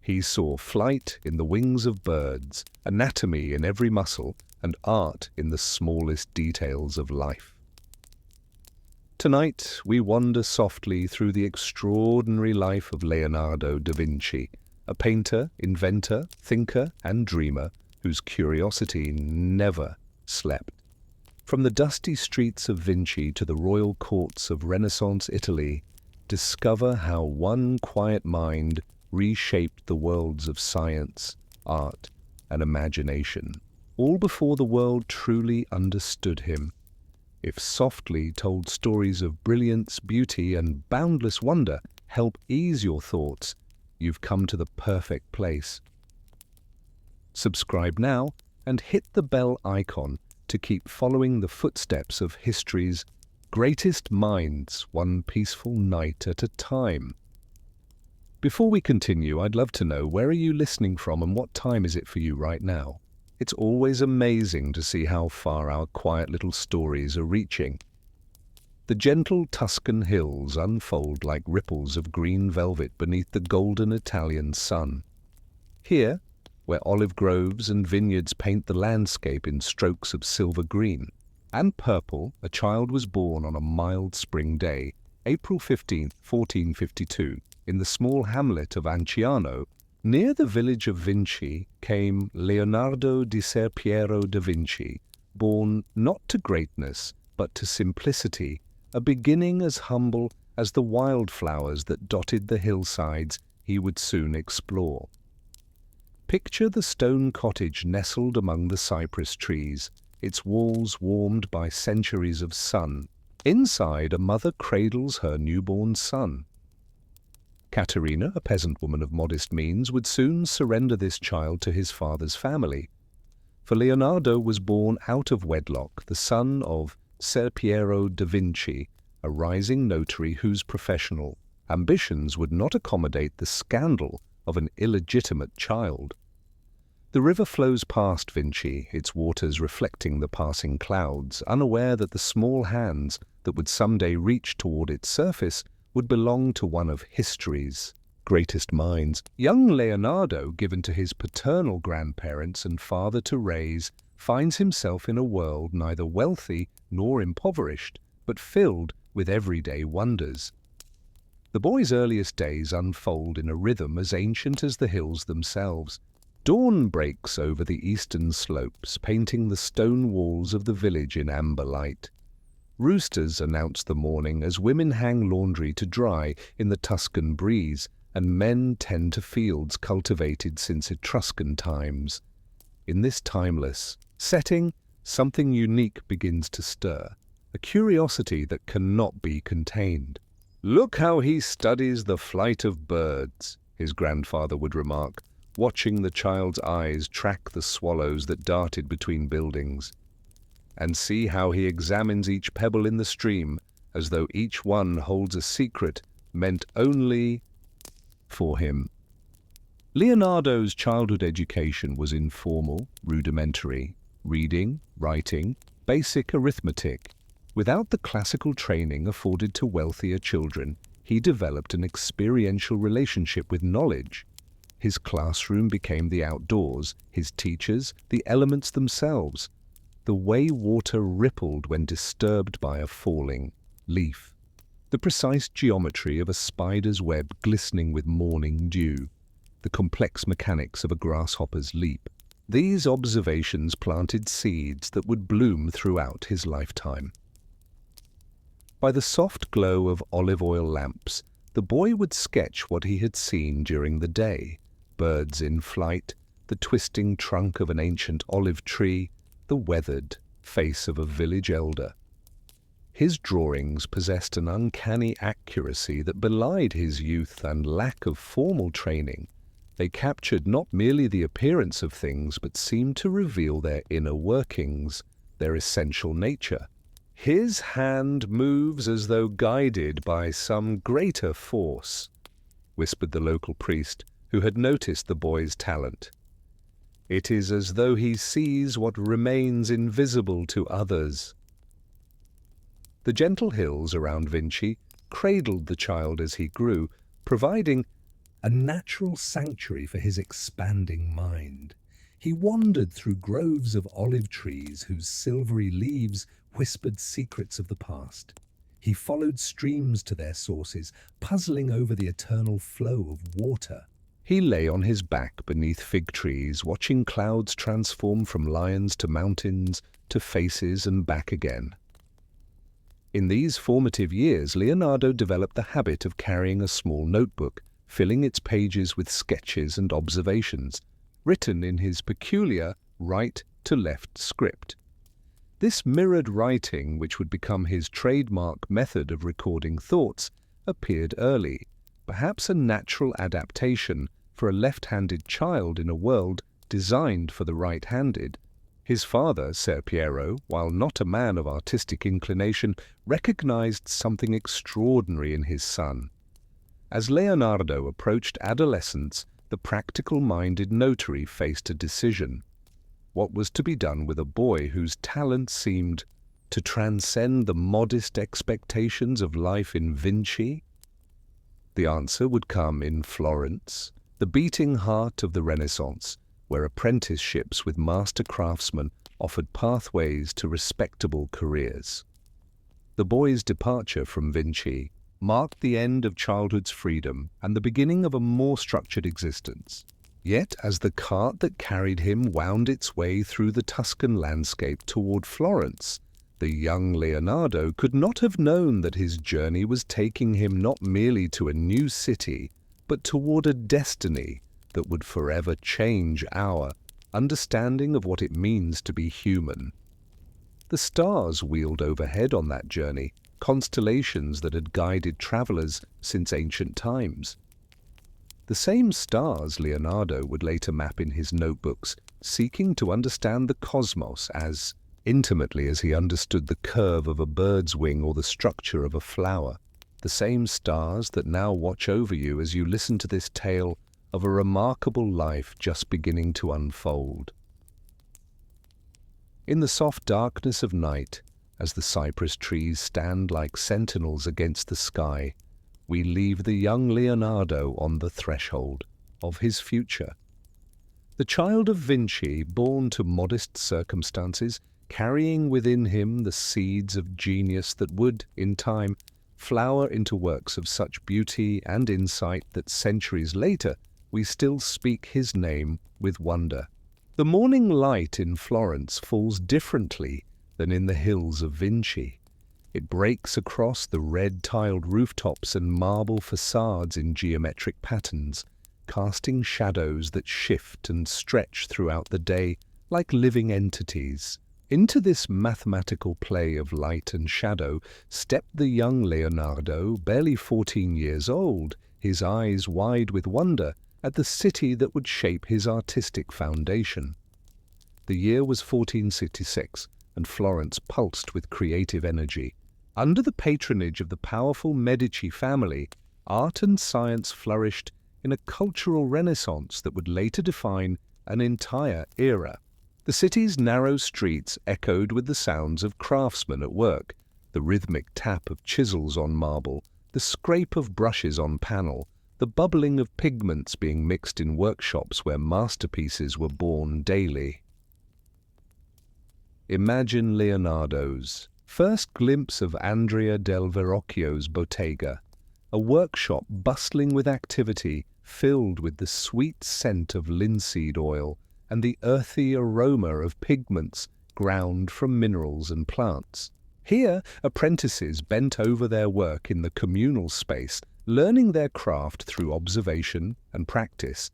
He saw flight in the wings of birds, anatomy in every muscle, and art in the smallest details of life. Tonight, we wander softly through the extraordinary life of Leonardo da Vinci, a painter, inventor, thinker, and dreamer whose curiosity never slept. From the dusty streets of Vinci to the royal courts of Renaissance Italy, discover how one quiet mind reshaped the worlds of science, art, and imagination, all before the world truly understood him. If softly told stories of brilliance, beauty, and boundless wonder help ease your thoughts, you've come to the perfect place. Subscribe now and hit the bell icon to keep following the footsteps of history's greatest minds, one peaceful night at a time. Before we continue, I'd love to know, where are you listening from and what time is it for you right now? It's always amazing to see how far our quiet little stories are reaching. The gentle Tuscan hills unfold like ripples of green velvet beneath the golden Italian sun. Here, where olive groves and vineyards paint the landscape in strokes of silver green and purple, a child was born on a mild spring day, April 15, 1452, in the small hamlet of Anciano. Near the village of Vinci came Leonardo di Ser Piero da Vinci, born not to greatness but to simplicity, a beginning as humble as the wildflowers that dotted the hillsides he would soon explore. Picture the stone cottage nestled among the cypress trees, its walls warmed by centuries of sun. Inside, a mother cradles her newborn son. Caterina, a peasant woman of modest means, would soon surrender this child to his father's family. For Leonardo was born out of wedlock, the son of Ser Piero da Vinci, a rising notary whose professional ambitions would not accommodate the scandal of an illegitimate child. The river flows past Vinci, its waters reflecting the passing clouds, unaware that the small hands that would someday reach toward its surface would belong to one of history's greatest minds. Young Leonardo, given to his paternal grandparents and father to raise, finds himself in a world neither wealthy nor impoverished, but filled with everyday wonders. The boy's earliest days unfold in a rhythm as ancient as the hills themselves. Dawn breaks over the eastern slopes, painting the stone walls of the village in amber light. Roosters announce the morning as women hang laundry to dry in the Tuscan breeze, and men tend to fields cultivated since Etruscan times. In this timeless setting, something unique begins to stir, a curiosity that cannot be contained. "Look how he studies the flight of birds," his grandfather would remark, watching the child's eyes track the swallows that darted between buildings. "And see how he examines each pebble in the stream, as though each one holds a secret meant only for him." Leonardo's childhood education was informal, rudimentary, reading, writing, basic arithmetic. Without the classical training afforded to wealthier children, he developed an experiential relationship with knowledge. His classroom became the outdoors, his teachers the elements themselves, the way water rippled when disturbed by a falling leaf, the precise geometry of a spider's web glistening with morning dew, the complex mechanics of a grasshopper's leap. These observations planted seeds that would bloom throughout his lifetime. By the soft glow of olive oil lamps, the boy would sketch what he had seen during the day: birds in flight, the twisting trunk of an ancient olive tree, the weathered face of a village elder. His drawings possessed an uncanny accuracy that belied his youth and lack of formal training. They captured not merely the appearance of things, but seemed to reveal their inner workings, their essential nature. "His hand moves as though guided by some greater force," whispered the local priest, who had noticed the boy's talent. "It is as though he sees what remains invisible to others." The gentle hills around Vinci cradled the child as he grew, providing a natural sanctuary for his expanding mind. He wandered through groves of olive trees whose silvery leaves whispered secrets of the past. He followed streams to their sources, puzzling over the eternal flow of water. He lay on his back beneath fig trees, watching clouds transform from lions to mountains to faces and back again. In these formative years, Leonardo developed the habit of carrying a small notebook, filling its pages with sketches and observations, written in his peculiar right-to-left script. This mirrored writing, which would become his trademark method of recording thoughts, appeared early, perhaps a natural adaptation for a left-handed child in a world designed for the right-handed. His father, Ser Piero, while not a man of artistic inclination, recognized something extraordinary in his son. As Leonardo approached adolescence, the practical-minded notary faced a decision. What was to be done with a boy whose talent seemed to transcend the modest expectations of life in Vinci? The answer would come in Florence, the beating heart of the Renaissance, where apprenticeships with master craftsmen offered pathways to respectable careers. The boy's departure from Vinci marked the end of childhood's freedom and the beginning of a more structured existence. Yet, as the cart that carried him wound its way through the Tuscan landscape toward Florence, the young Leonardo could not have known that his journey was taking him not merely to a new city, but toward a destiny that would forever change our understanding of what it means to be human. The stars wheeled overhead on that journey, constellations that had guided travelers since ancient times. The same stars Leonardo would later map in his notebooks, seeking to understand the cosmos as intimately as he understood the curve of a bird's wing or the structure of a flower. The same stars that now watch over you as you listen to this tale of a remarkable life just beginning to unfold. In the soft darkness of night, as the cypress trees stand like sentinels against the sky, we leave the young Leonardo on the threshold of his future. The child of Vinci, born to modest circumstances, carrying within him the seeds of genius that would, in time, flower into works of such beauty and insight that centuries later we still speak his name with wonder. The morning light in Florence falls differently than in the hills of Vinci. It breaks across the red-tiled rooftops and marble facades in geometric patterns, casting shadows that shift and stretch throughout the day like living entities. Into this mathematical play of light and shadow stepped the young Leonardo, barely 14 years old, his eyes wide with wonder at the city that would shape his artistic foundation. The year was 1466, and Florence pulsed with creative energy. Under the patronage of the powerful Medici family, art and science flourished in a cultural renaissance that would later define an entire era. The city's narrow streets echoed with the sounds of craftsmen at work, the rhythmic tap of chisels on marble, the scrape of brushes on panel, the bubbling of pigments being mixed in workshops where masterpieces were born daily. Imagine Leonardo's first glimpse of Andrea del Verrocchio's bottega, a workshop bustling with activity, filled with the sweet scent of linseed oil and the earthy aroma of pigments ground from minerals and plants. Here, apprentices bent over their work in the communal space, learning their craft through observation and practice.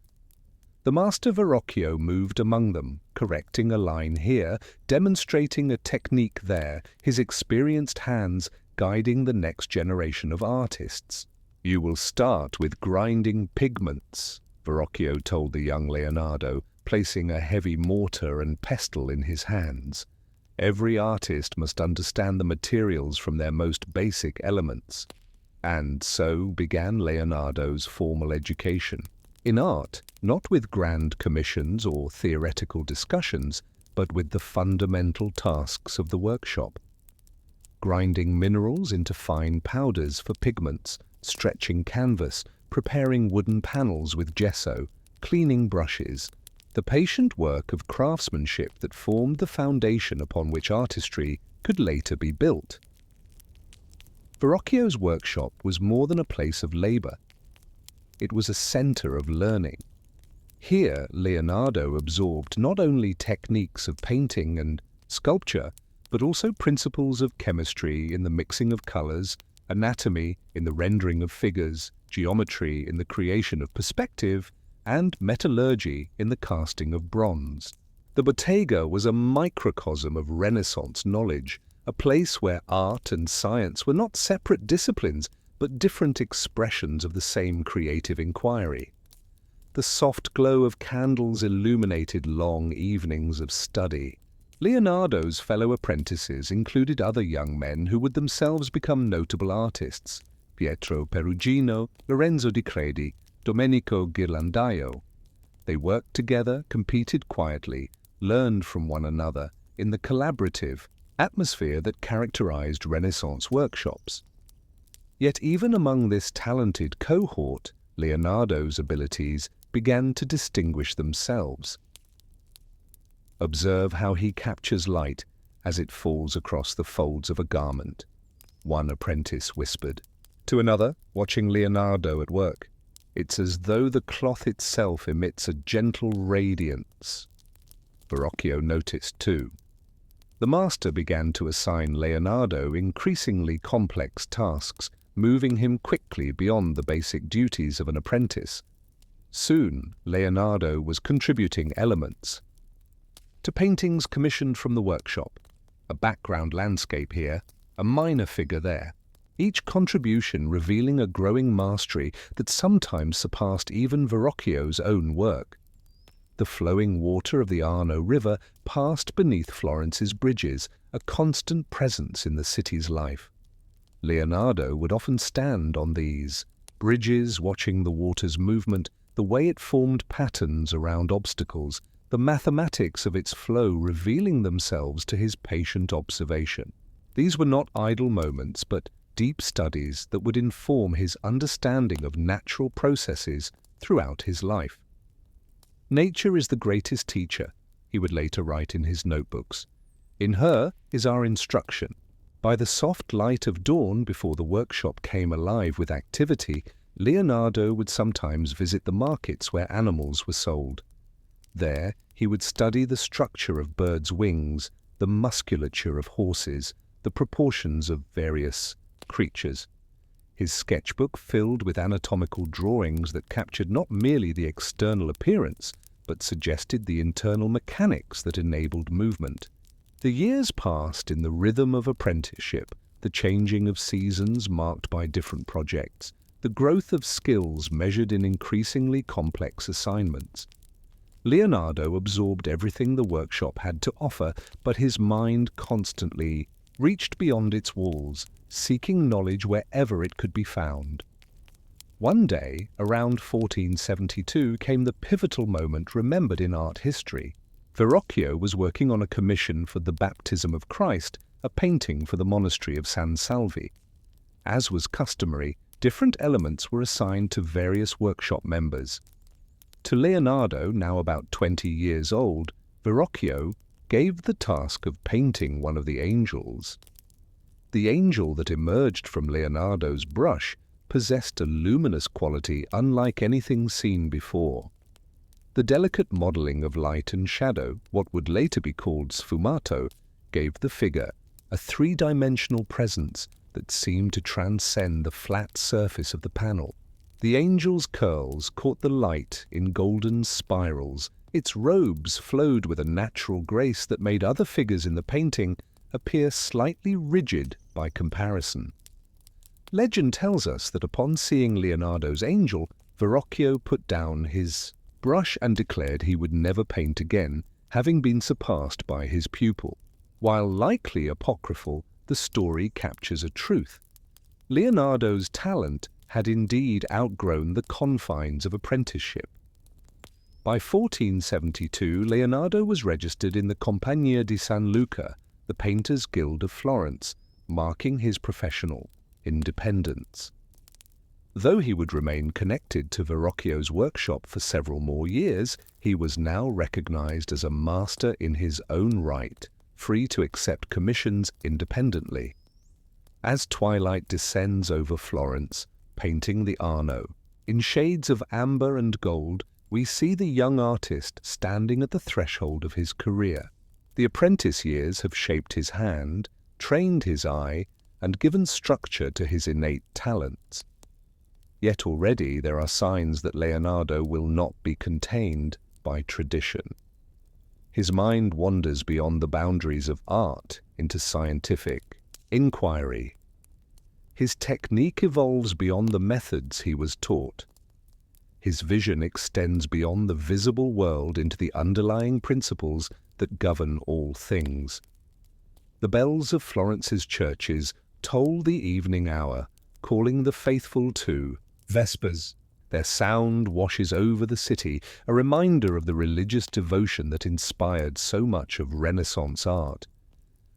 The master Verrocchio moved among them, correcting a line here, demonstrating a technique there, his experienced hands guiding the next generation of artists. "You will start with grinding pigments," Verrocchio told the young Leonardo, placing a heavy mortar and pestle in his hands. "Every artist must understand the materials from their most basic elements." And so began Leonardo's formal education. In art, not with grand commissions or theoretical discussions, but with the fundamental tasks of the workshop. Grinding minerals into fine powders for pigments, stretching canvas, preparing wooden panels with gesso, cleaning brushes, the patient work of craftsmanship that formed the foundation upon which artistry could later be built. Verrocchio's workshop was more than a place of labor. It was a center of learning. Here, Leonardo absorbed not only techniques of painting and sculpture, but also principles of chemistry in the mixing of colors, anatomy in the rendering of figures, geometry in the creation of perspective, and metallurgy in the casting of bronze. The bottega was a microcosm of Renaissance knowledge, a place where art and science were not separate disciplines, but different expressions of the same creative inquiry. The soft glow of candles illuminated long evenings of study. Leonardo's fellow apprentices included other young men who would themselves become notable artists: Pietro Perugino, Lorenzo di Credi, Domenico Ghirlandaio. They worked together, competed quietly, learned from one another in the collaborative atmosphere that characterized Renaissance workshops. Yet even among this talented cohort, Leonardo's abilities began to distinguish themselves. "Observe how he captures light as it falls across the folds of a garment," one apprentice whispered. To another, watching Leonardo at work, "It's as though the cloth itself emits a gentle radiance." Verrocchio noticed too. The master began to assign Leonardo increasingly complex tasks, moving him quickly beyond the basic duties of an apprentice. Soon, Leonardo was contributing elements to paintings commissioned from the workshop. A background landscape here, a minor figure there. Each contribution revealing a growing mastery that sometimes surpassed even Verrocchio's own work. The flowing water of the Arno River passed beneath Florence's bridges, a constant presence in the city's life. Leonardo would often stand on these bridges, watching the water's movement, the way it formed patterns around obstacles, the mathematics of its flow revealing themselves to his patient observation. These were not idle moments, but deep studies that would inform his understanding of natural processes throughout his life. "Nature is the greatest teacher," he would later write in his notebooks. "In her is our instruction." By the soft light of dawn, before the workshop came alive with activity, Leonardo would sometimes visit the markets where animals were sold. There, he would study the structure of birds' wings, the musculature of horses, the proportions of various creatures. His sketchbook filled with anatomical drawings that captured not merely the external appearance, but suggested the internal mechanics that enabled movement. The years passed in the rhythm of apprenticeship, the changing of seasons marked by different projects, the growth of skills measured in increasingly complex assignments. Leonardo absorbed everything the workshop had to offer, but his mind constantly reached beyond its walls, seeking knowledge wherever it could be found. One day, around 1472, came the pivotal moment remembered in art history. Verrocchio was working on a commission for the Baptism of Christ, a painting for the monastery of San Salvi. As was customary, different elements were assigned to various workshop members. To Leonardo, now about 20 years old, Verrocchio gave the task of painting one of the angels. The angel that emerged from Leonardo's brush possessed a luminous quality unlike anything seen before. The delicate modeling of light and shadow, what would later be called sfumato, gave the figure a three-dimensional presence that seemed to transcend the flat surface of the panel. The angel's curls caught the light in golden spirals. Its robes flowed with a natural grace that made other figures in the painting appear slightly rigid by comparison. Legend tells us that upon seeing Leonardo's angel, Verrocchio put down his brush and declared he would never paint again, having been surpassed by his pupil. While likely apocryphal, the story captures a truth. Leonardo's talent had indeed outgrown the confines of apprenticeship. By 1472, Leonardo was registered in the Compagnia di San Luca, the Painters' Guild of Florence, marking his professional independence. Though he would remain connected to Verrocchio's workshop for several more years, he was now recognized as a master in his own right, free to accept commissions independently. As twilight descends over Florence, painting the Arno, in shades of amber and gold, we see the young artist standing at the threshold of his career. The apprentice years have shaped his hand, trained his eye, and given structure to his innate talents. Yet already there are signs that Leonardo will not be contained by tradition. His mind wanders beyond the boundaries of art into scientific inquiry. His technique evolves beyond the methods he was taught. His vision extends beyond the visible world into the underlying principles that govern all things. The bells of Florence's churches toll the evening hour, calling the faithful to Vespers. Their sound washes over the city, a reminder of the religious devotion that inspired so much of Renaissance art.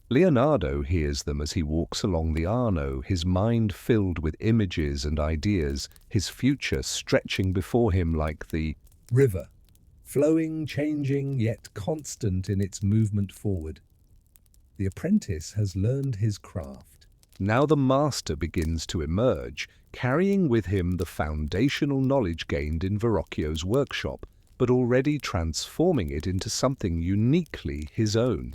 Leonardo hears them as he walks along the Arno, his mind filled with images and ideas, his future stretching before him like the river, flowing, changing, yet constant in its movement forward. The apprentice has learned his craft. Now the master begins to emerge, carrying with him the foundational knowledge gained in Verrocchio's workshop, but already transforming it into something uniquely his own.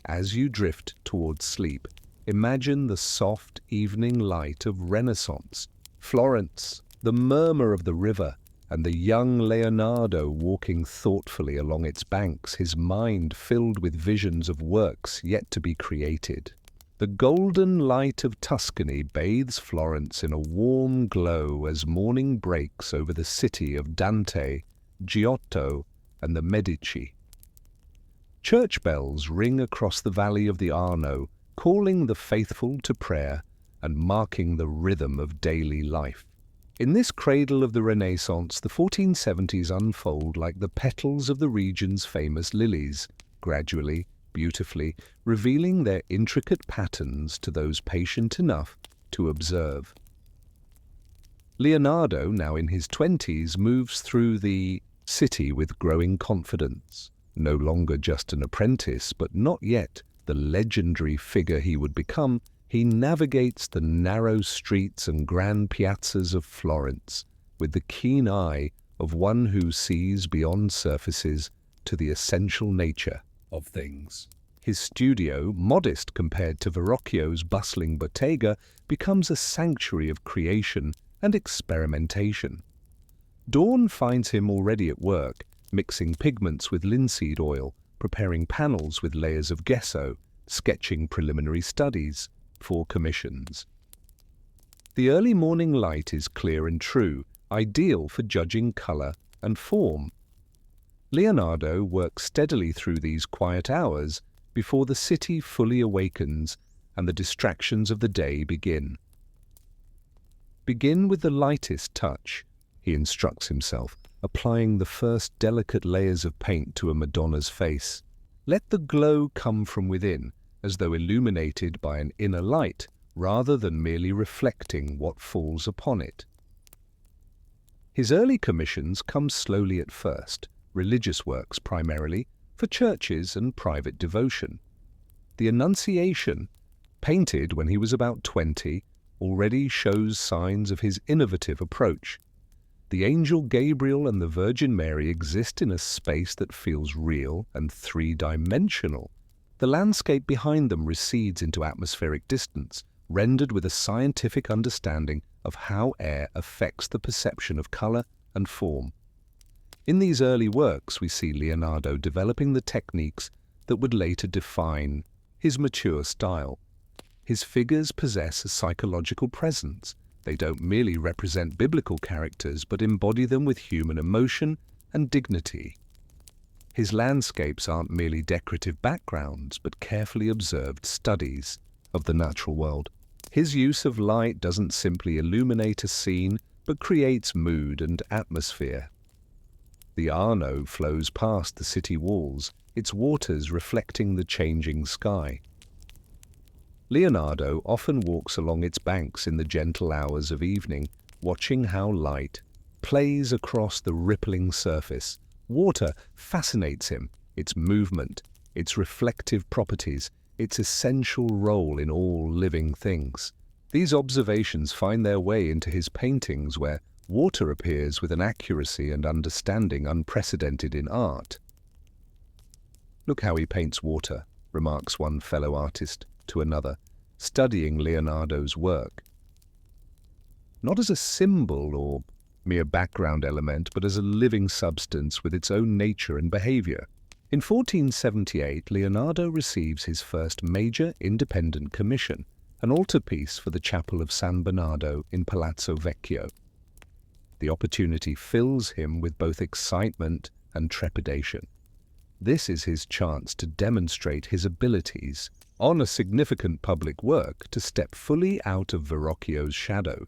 As you drift towards sleep, imagine the soft evening light of Renaissance, Florence, the murmur of the river, and the young Leonardo walking thoughtfully along its banks, his mind filled with visions of works yet to be created. The golden light of Tuscany bathes Florence in a warm glow as morning breaks over the city of Dante, Giotto, and the Medici. Church bells ring across the valley of the Arno, calling the faithful to prayer and marking the rhythm of daily life. In this cradle of the Renaissance, the 1470s unfold like the petals of the region's famous lilies, gradually, beautifully, revealing their intricate patterns to those patient enough to observe. Leonardo, now in his 20s, moves through the city with growing confidence. No longer just an apprentice, but not yet the legendary figure he would become, he navigates the narrow streets and grand piazzas of Florence with the keen eye of one who sees beyond surfaces to the essential nature of things. His studio, modest compared to Verrocchio's bustling bottega, becomes a sanctuary of creation and experimentation. Dawn finds him already at work, mixing pigments with linseed oil, preparing panels with layers of gesso, sketching preliminary studies for commissions. The early morning light is clear and true, ideal for judging color and form. Leonardo works steadily through these quiet hours before the city fully awakens and the distractions of the day begin. Begin with the lightest touch, he instructs himself, applying the first delicate layers of paint to a Madonna's face. Let the glow come from within, as though illuminated by an inner light, rather than merely reflecting what falls upon it. His early commissions come slowly at first, religious works primarily, for churches and private devotion. The Annunciation, painted when he was about 20, already shows signs of his innovative approach. The angel Gabriel and the Virgin Mary exist in a space that feels real and three-dimensional. The landscape behind them recedes into atmospheric distance, rendered with a scientific understanding of how air affects the perception of color and form. In these early works, we see Leonardo developing the techniques that would later define his mature style. His figures possess a psychological presence. They don't merely represent biblical characters, but embody them with human emotion and dignity. His landscapes aren't merely decorative backgrounds, but carefully observed studies of the natural world. His use of light doesn't simply illuminate a scene, but creates mood and atmosphere. The Arno flows past the city walls, its waters reflecting the changing sky. Leonardo often walks along its banks in the gentle hours of evening, watching how light plays across the rippling surface. Water fascinates him, its movement, its reflective properties, its essential role in all living things. These observations find their way into his paintings, where water appears with an accuracy and understanding unprecedented in art. "Look how he paints water," remarks one fellow artist to another, studying Leonardo's work. Not as a symbol or mere background element, but as a living substance with its own nature and behavior. In 1478, Leonardo receives his first major independent commission, an altarpiece for the chapel of San Bernardo in Palazzo Vecchio. The opportunity fills him with both excitement and trepidation. This is his chance to demonstrate his abilities on a significant public work, to step fully out of Verrocchio's shadow.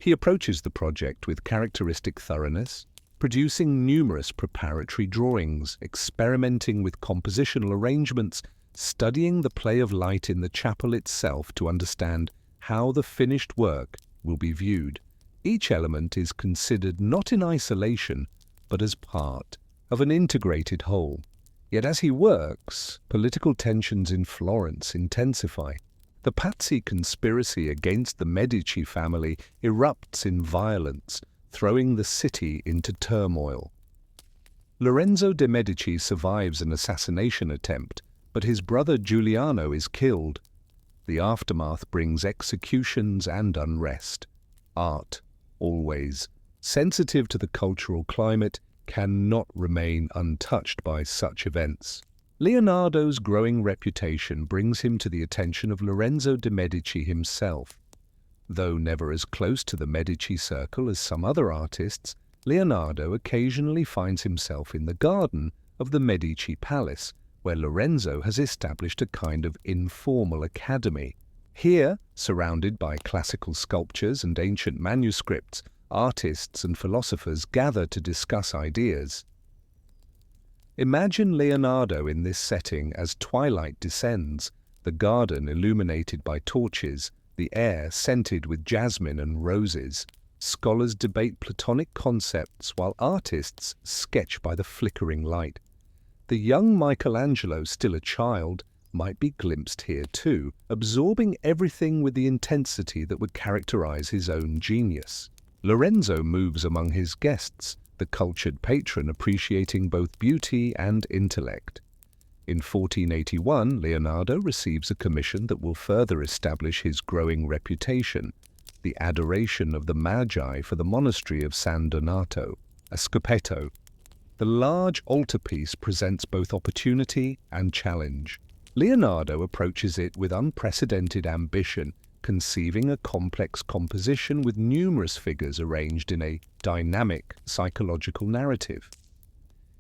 He approaches the project with characteristic thoroughness, producing numerous preparatory drawings, experimenting with compositional arrangements, studying the play of light in the chapel itself to understand how the finished work will be viewed. Each element is considered not in isolation, but as part of an integrated whole. Yet as he works, political tensions in Florence intensify. The Pazzi conspiracy against the Medici family erupts in violence, throwing the city into turmoil. Lorenzo de' Medici survives an assassination attempt, but his brother Giuliano is killed. The aftermath brings executions and unrest. Art, always sensitive to the cultural climate, cannot remain untouched by such events. Leonardo's growing reputation brings him to the attention of Lorenzo de' Medici himself. Though never as close to the Medici circle as some other artists, Leonardo occasionally finds himself in the garden of the Medici palace, where Lorenzo has established a kind of informal academy. Here, surrounded by classical sculptures and ancient manuscripts, artists and philosophers gather to discuss ideas. Imagine Leonardo in this setting as twilight descends, the garden illuminated by torches, the air scented with jasmine and roses. Scholars debate Platonic concepts while artists sketch by the flickering light. The young Michelangelo, still a child, might be glimpsed here too, absorbing everything with the intensity that would characterize his own genius. Lorenzo moves among his guests, the cultured patron appreciating both beauty and intellect. In 1481, Leonardo receives a commission that will further establish his growing reputation, the adoration of the Magi for the monastery of San Donato, a scoppetto. The large altarpiece presents both opportunity and challenge. Leonardo approaches it with unprecedented ambition, conceiving a complex composition with numerous figures arranged in a dynamic psychological narrative.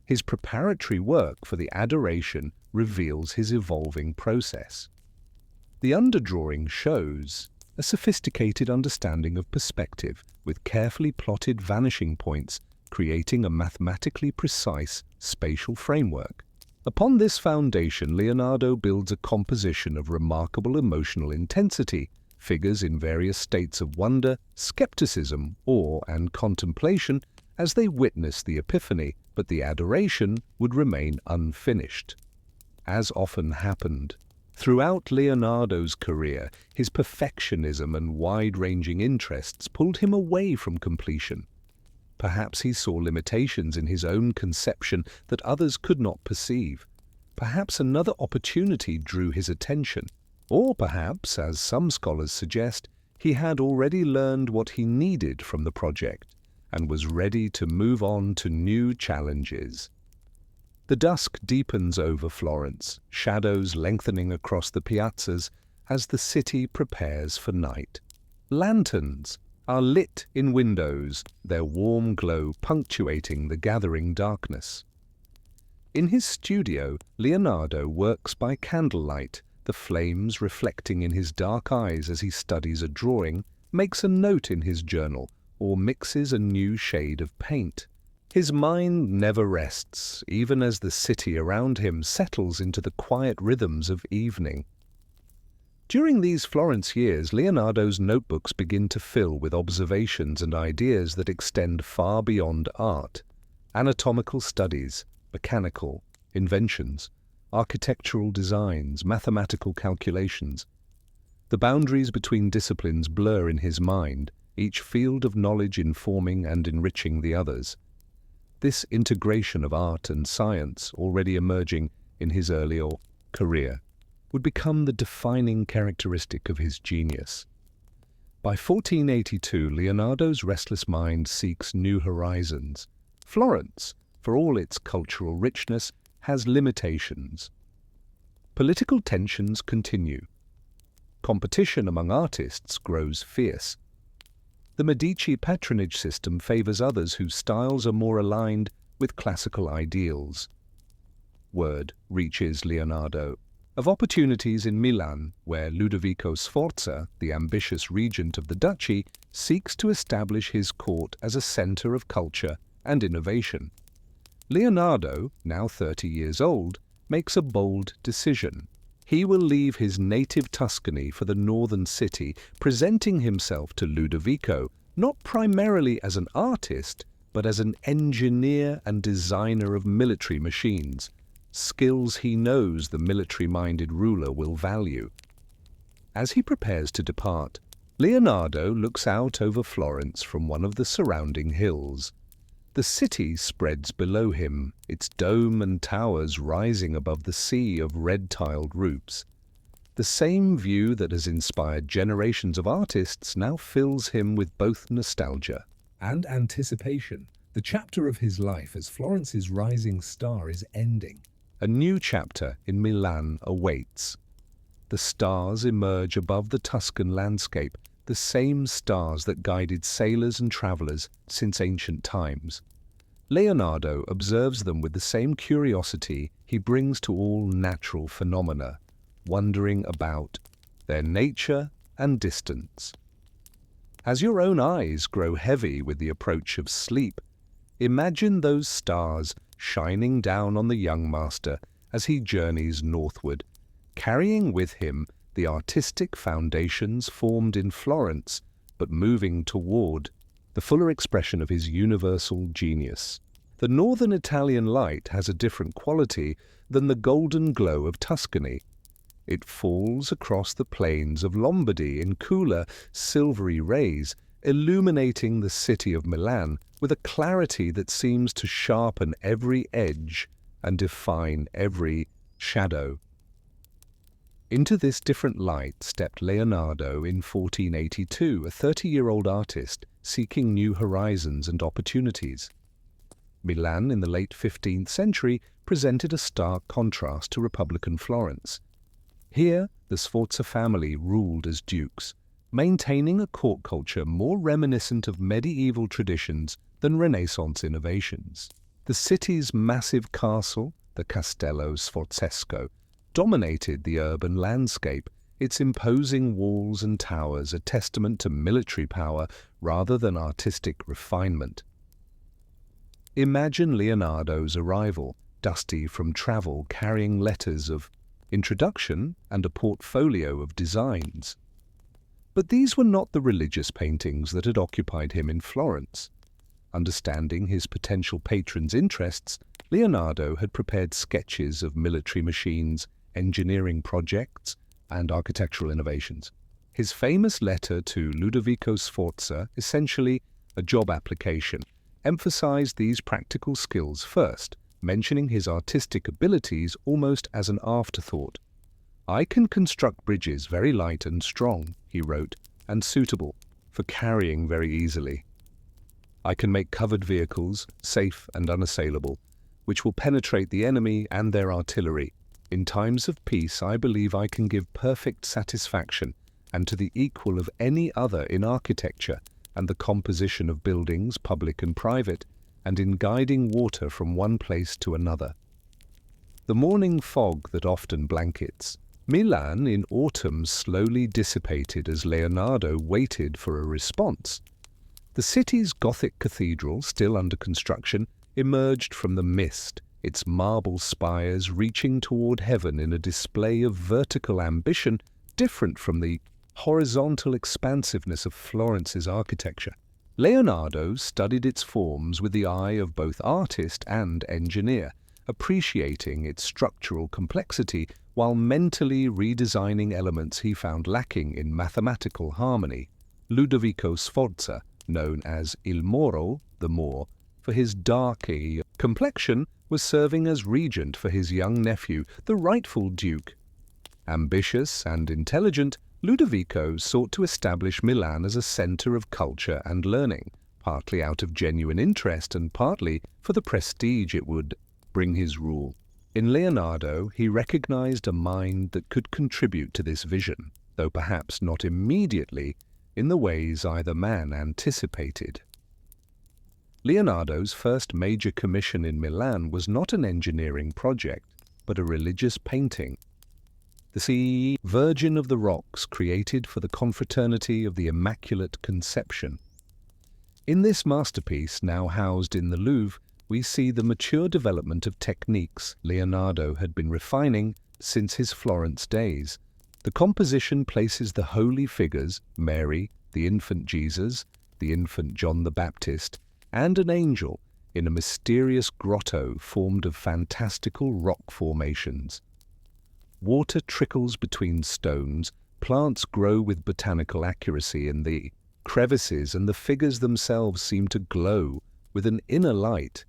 His preparatory work for the adoration reveals his evolving process. The underdrawing shows a sophisticated understanding of perspective, with carefully plotted vanishing points, creating a mathematically precise spatial framework. Upon this foundation, Leonardo builds a composition of remarkable emotional intensity, figures in various states of wonder, skepticism, awe, and contemplation as they witness the epiphany, but the adoration would remain unfinished. As often happened throughout Leonardo's career, his perfectionism and wide-ranging interests pulled him away from completion. Perhaps he saw limitations in his own conception that others could not perceive. Perhaps another opportunity drew his attention. Or perhaps, as some scholars suggest, he had already learned what he needed from the project and was ready to move on to new challenges. The dusk deepens over Florence, shadows lengthening across the piazzas as the city prepares for night. Lanterns are lit in windows, their warm glow punctuating the gathering darkness. In his studio, Leonardo works by candlelight, the flames reflecting in his dark eyes as he studies a drawing, makes a note in his journal, or mixes a new shade of paint. His mind never rests, even as the city around him settles into the quiet rhythms of evening. During these Florence years, Leonardo's notebooks begin to fill with observations and ideas that extend far beyond art. Anatomical studies, mechanical inventions, architectural designs, mathematical calculations. The boundaries between disciplines blur in his mind, each field of knowledge informing and enriching the others. This integration of art and science, already emerging in his earlier career, would become the defining characteristic of his genius. By 1482, Leonardo's restless mind seeks new horizons. Florence, for all its cultural richness, has limitations. Political tensions continue. Competition among artists grows fierce. The Medici patronage system favors others whose styles are more aligned with classical ideals. Word reaches Leonardo of opportunities in Milan, where Ludovico Sforza, the ambitious regent of the duchy, seeks to establish his court as a center of culture and innovation. Leonardo, now 30 years old, makes a bold decision. He will leave his native Tuscany for the northern city, presenting himself to Ludovico not primarily as an artist, but as an engineer and designer of military machines, skills he knows the military-minded ruler will value. As he prepares to depart, Leonardo looks out over Florence from one of the surrounding hills. The city spreads below him, its dome and towers rising above the sea of red-tiled roofs. The same view that has inspired generations of artists now fills him with both nostalgia and anticipation. The chapter of his life as Florence's rising star is ending. A new chapter in Milan awaits. The stars emerge above the Tuscan landscape, the same stars that guided sailors and travelers since ancient times. Leonardo observes them with the same curiosity he brings to all natural phenomena, wondering about their nature and distance. As your own eyes grow heavy with the approach of sleep, imagine those stars shining down on the young master as he journeys northward, carrying with him the artistic foundations formed in Florence, but moving toward the fuller expression of his universal genius. The northern Italian light has a different quality than the golden glow of Tuscany. It falls across the plains of Lombardy in cooler, silvery rays, illuminating the city of Milan with a clarity that seems to sharpen every edge and define every shadow. Into this different light stepped Leonardo in 1482, a 30-year-old artist seeking new horizons and opportunities. Milan in the late 15th century presented a stark contrast to Republican Florence. Here, the Sforza family ruled as dukes, maintaining a court culture more reminiscent of medieval traditions than Renaissance innovations. The city's massive castle, the Castello Sforzesco, dominated the urban landscape, its imposing walls and towers a testament to military power rather than artistic refinement. Imagine Leonardo's arrival, dusty from travel, carrying letters of introduction and a portfolio of designs. But these were not the religious paintings that had occupied him in Florence. Understanding his potential patron's interests, Leonardo had prepared sketches of military machines, engineering projects, and architectural innovations. His famous letter to Ludovico Sforza, essentially a job application, emphasized these practical skills first, mentioning his artistic abilities almost as an afterthought. "I can construct bridges very light and strong," he wrote, "and suitable for carrying very easily. I can make covered vehicles, safe and unassailable, which will penetrate the enemy and their artillery. In times of peace, I believe I can give perfect satisfaction, and to the equal of any other in architecture and the composition of buildings, public and private, and in guiding water from one place to another." The morning fog that often blankets Milan in autumn slowly dissipated as Leonardo waited for a response. The city's Gothic cathedral, still under construction, emerged from the mist, its marble spires reaching toward heaven in a display of vertical ambition different from the horizontal expansiveness of Florence's architecture. Leonardo studied its forms with the eye of both artist and engineer, appreciating its structural complexity while mentally redesigning elements he found lacking in mathematical harmony. Ludovico Sforza, known as Il Moro, the Moor, for his darky complexion, was serving as regent for his young nephew, the rightful duke. Ambitious and intelligent, Ludovico sought to establish Milan as a centre of culture and learning, partly out of genuine interest and partly for the prestige it would bring his rule. In Leonardo, he recognized a mind that could contribute to this vision, though perhaps not immediately in the ways either man anticipated. Leonardo's first major commission in Milan was not an engineering project, but a religious painting. The Virgin of the Rocks, created for the confraternity of the Immaculate Conception. In this masterpiece, now housed in the Louvre, we see the mature development of techniques Leonardo had been refining since his Florence days. The composition places the holy figures, Mary, the infant Jesus, the infant John the Baptist, and an angel, in a mysterious grotto formed of fantastical rock formations. Water trickles between stones, plants grow with botanical accuracy in the crevices, and the figures themselves seem to glow with an inner light.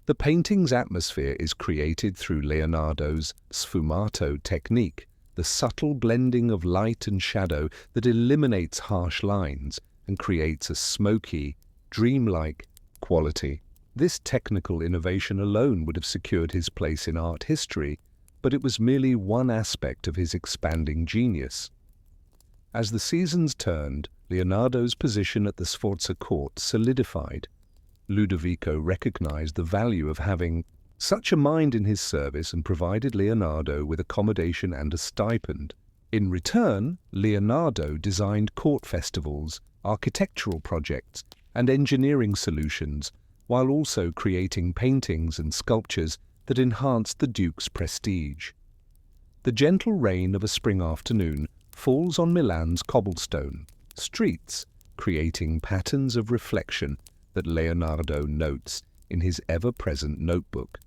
The painting's atmosphere is created through Leonardo's sfumato technique, the subtle blending of light and shadow that eliminates harsh lines and creates a smoky, dreamlike quality. This technical innovation alone would have secured his place in art history, but it was merely one aspect of his expanding genius. As the seasons turned, Leonardo's position at the Sforza court solidified. Ludovico recognized the value of having such a mind in his service and provided Leonardo with accommodation and a stipend. In return, Leonardo designed court festivals, architectural projects, and engineering solutions, while also creating paintings and sculptures that enhanced the Duke's prestige. The gentle rain of a spring afternoon falls on Milan's cobblestone streets, creating patterns of reflection that Leonardo notes in his ever-present notebook.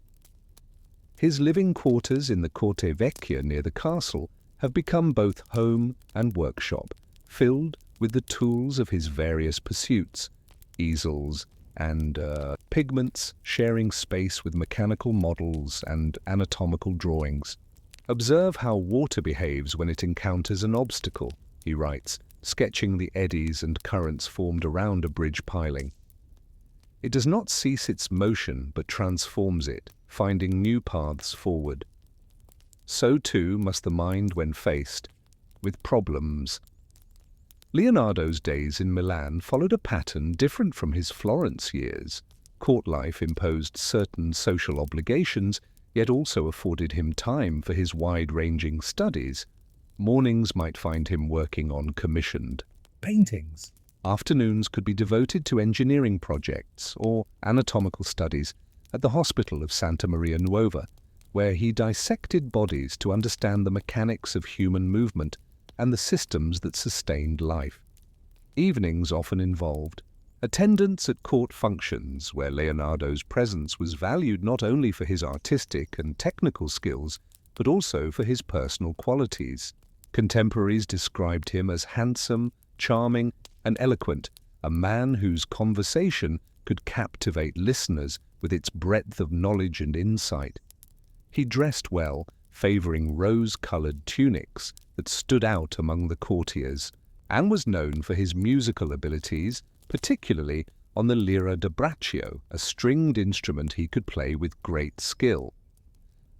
His living quarters in the Corte Vecchia near the castle have become both home and workshop, filled with the tools of his various pursuits, easels and pigments, sharing space with mechanical models and anatomical drawings. "Observe how water behaves when it encounters an obstacle," he writes, sketching the eddies and currents formed around a bridge piling. "It does not cease its motion but transforms it, finding new paths forward. So too must the mind when faced with problems." Leonardo's days in Milan followed a pattern different from his Florence years. Court life imposed certain social obligations, yet also afforded him time for his wide-ranging studies. Mornings might find him working on commissioned paintings. Afternoons could be devoted to engineering projects or anatomical studies at the hospital of Santa Maria Nuova, where he dissected bodies to understand the mechanics of human movement and the systems that sustained life. Evenings often involved attendance at court functions, where Leonardo's presence was valued not only for his artistic and technical skills, but also for his personal qualities. Contemporaries described him as handsome, charming, and eloquent, a man whose conversation could captivate listeners with its breadth of knowledge and insight. He dressed well, favoring rose-colored tunics that stood out among the courtiers, and was known for his musical abilities, particularly on the lira da braccio, a stringed instrument he could play with great skill.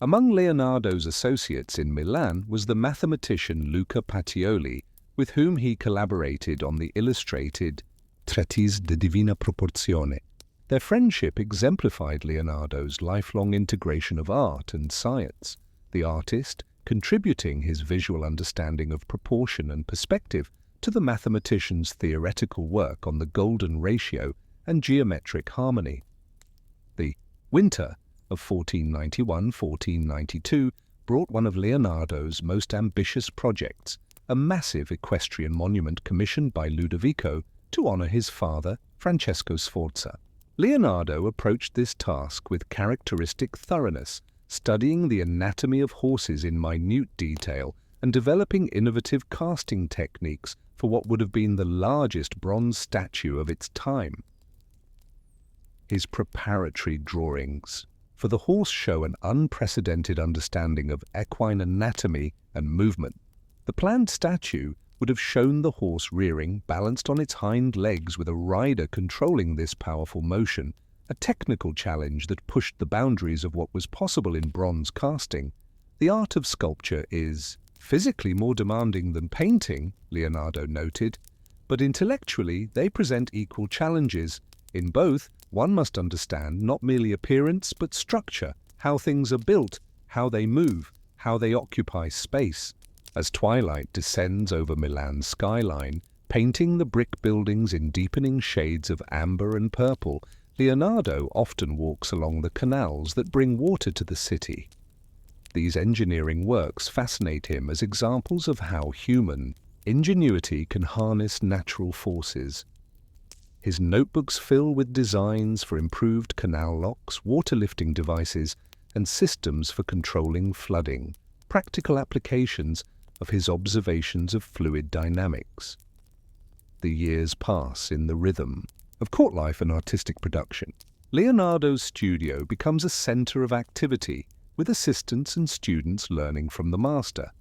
Among Leonardo's associates in Milan was the mathematician Luca Pacioli, with whom he collaborated on the illustrated Treatise de Divina Proporzione. Their friendship exemplified Leonardo's lifelong integration of art and science, the artist contributing his visual understanding of proportion and perspective to the mathematician's theoretical work on the golden ratio and geometric harmony. The winter of 1491-1492 brought one of Leonardo's most ambitious projects, a massive equestrian monument commissioned by Ludovico to honor his father, Francesco Sforza. Leonardo approached this task with characteristic thoroughness, studying the anatomy of horses in minute detail and developing innovative casting techniques for what would have been the largest bronze statue of its time. His preparatory drawings for the horse show an unprecedented understanding of equine anatomy and movement. The planned statue would have shown the horse rearing, balanced on its hind legs with a rider controlling this powerful motion, a technical challenge that pushed the boundaries of what was possible in bronze casting. The art of sculpture is physically more demanding than painting, Leonardo noted, but intellectually they present equal challenges. In both, one must understand not merely appearance but structure, how things are built, how they move, how they occupy space. As twilight descends over Milan's skyline, painting the brick buildings in deepening shades of amber and purple, Leonardo often walks along the canals that bring water to the city. These engineering works fascinate him as examples of how human ingenuity can harness natural forces. His notebooks fill with designs for improved canal locks, water lifting devices, and systems for controlling flooding, practical applications of his observations of fluid dynamics. The years pass in the rhythm of court life and artistic production. Leonardo's studio becomes a center of activity, with assistants and students learning from the master.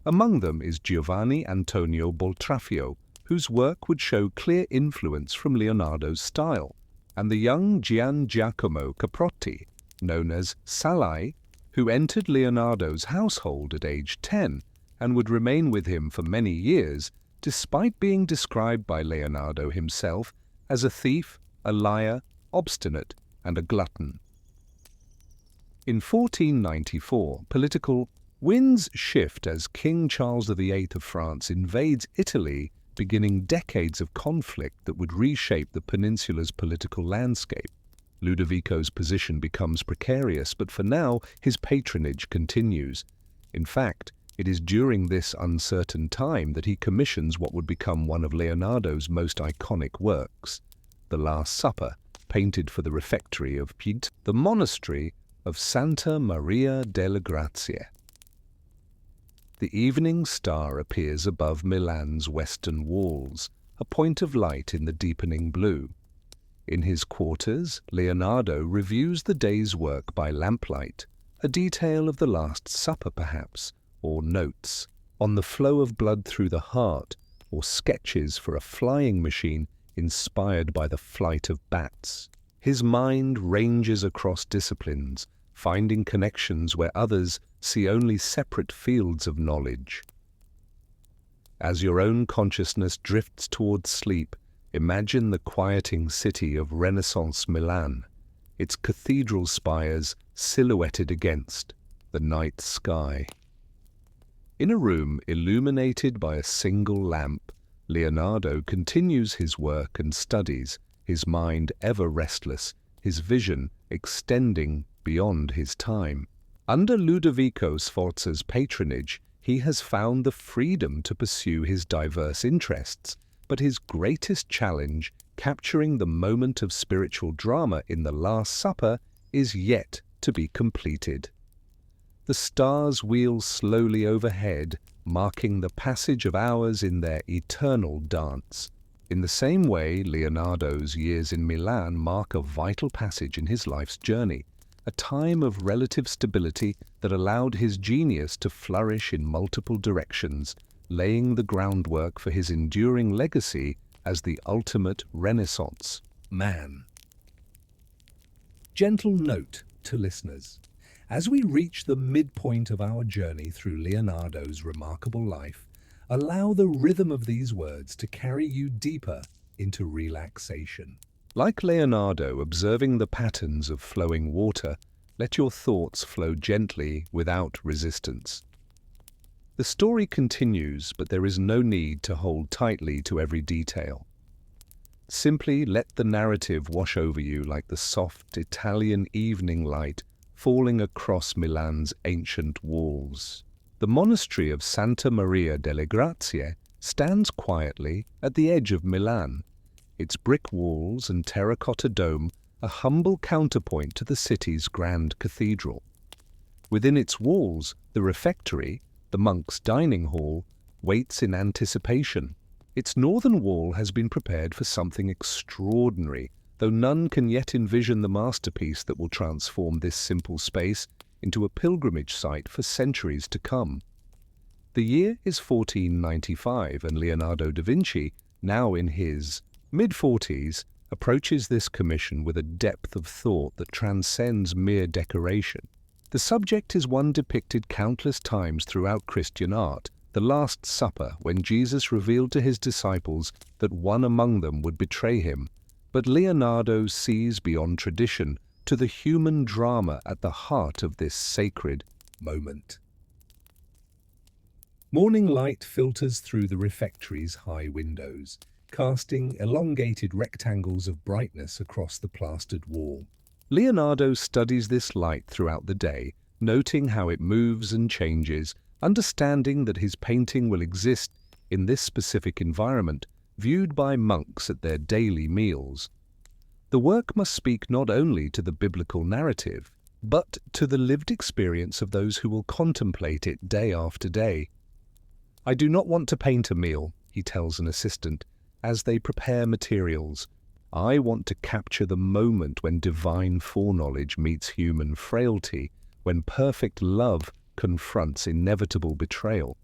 Among them is Giovanni Antonio Boltraffio, whose work would show clear influence from Leonardo's style, and the young Gian Giacomo Caprotti, known as Salai, who entered Leonardo's household at age 10 and would remain with him for many years, despite being described by Leonardo himself as a thief, a liar, obstinate, and a glutton. In 1494, political winds shift as King Charles VIII of France invades Italy, beginning decades of conflict that would reshape the peninsula's political landscape. Ludovico's position becomes precarious, but for now, his patronage continues. In fact, it is during this uncertain time that he commissions what would become one of Leonardo's most iconic works, The Last Supper, painted for the refectory of Piet, the monastery of Santa Maria delle Grazie. The evening star appears above Milan's western walls, a point of light in the deepening blue. In his quarters, Leonardo reviews the day's work by lamplight, a detail of the Last Supper perhaps, or notes on the flow of blood through the heart, or sketches for a flying machine inspired by the flight of bats. His mind ranges across disciplines, finding connections where others see only separate fields of knowledge. As your own consciousness drifts towards sleep, imagine the quieting city of Renaissance Milan, its cathedral spires silhouetted against the night sky. In a room illuminated by a single lamp, Leonardo continues his work and studies, his mind ever restless, his vision extending beyond his time. Under Ludovico Sforza's patronage, he has found the freedom to pursue his diverse interests, but his greatest challenge, capturing the moment of spiritual drama in The Last Supper, is yet to be completed. The stars wheel slowly overhead, marking the passage of hours in their eternal dance. In the same way, Leonardo's years in Milan mark a vital passage in his life's journey, a time of relative stability that allowed his genius to flourish in multiple directions, laying the groundwork for his enduring legacy as the ultimate Renaissance man. Gentle note to listeners. As we reach the midpoint of our journey through Leonardo's remarkable life, allow the rhythm of these words to carry you deeper into relaxation. Like Leonardo observing the patterns of flowing water, let your thoughts flow gently without resistance. The story continues, but there is no need to hold tightly to every detail. Simply let the narrative wash over you like the soft Italian evening light falling across Milan's ancient walls. The monastery of Santa Maria delle Grazie stands quietly at the edge of Milan, its brick walls and terracotta dome a humble counterpoint to the city's grand cathedral. Within its walls, the refectory, the monks' dining hall, waits in anticipation. Its northern wall has been prepared for something extraordinary, though none can yet envision the masterpiece that will transform this simple space into a pilgrimage site for centuries to come. The year is 1495, and Leonardo da Vinci, now in his mid-40s, approaches this commission with a depth of thought that transcends mere decoration. The subject is one depicted countless times throughout Christian art, the Last Supper, when Jesus revealed to his disciples that one among them would betray him. But Leonardo sees beyond tradition to the human drama at the heart of this sacred moment. Morning light filters through the refectory's high windows, casting elongated rectangles of brightness across the plastered wall. Leonardo studies this light throughout the day, noting how it moves and changes, understanding that his painting will exist in this specific environment, viewed by monks at their daily meals. The work must speak not only to the biblical narrative, but to the lived experience of those who will contemplate it day after day. "I do not want to paint a meal," he tells an assistant, as they prepare materials. "I want to capture the moment when divine foreknowledge meets human frailty, when perfect love confronts inevitable betrayal."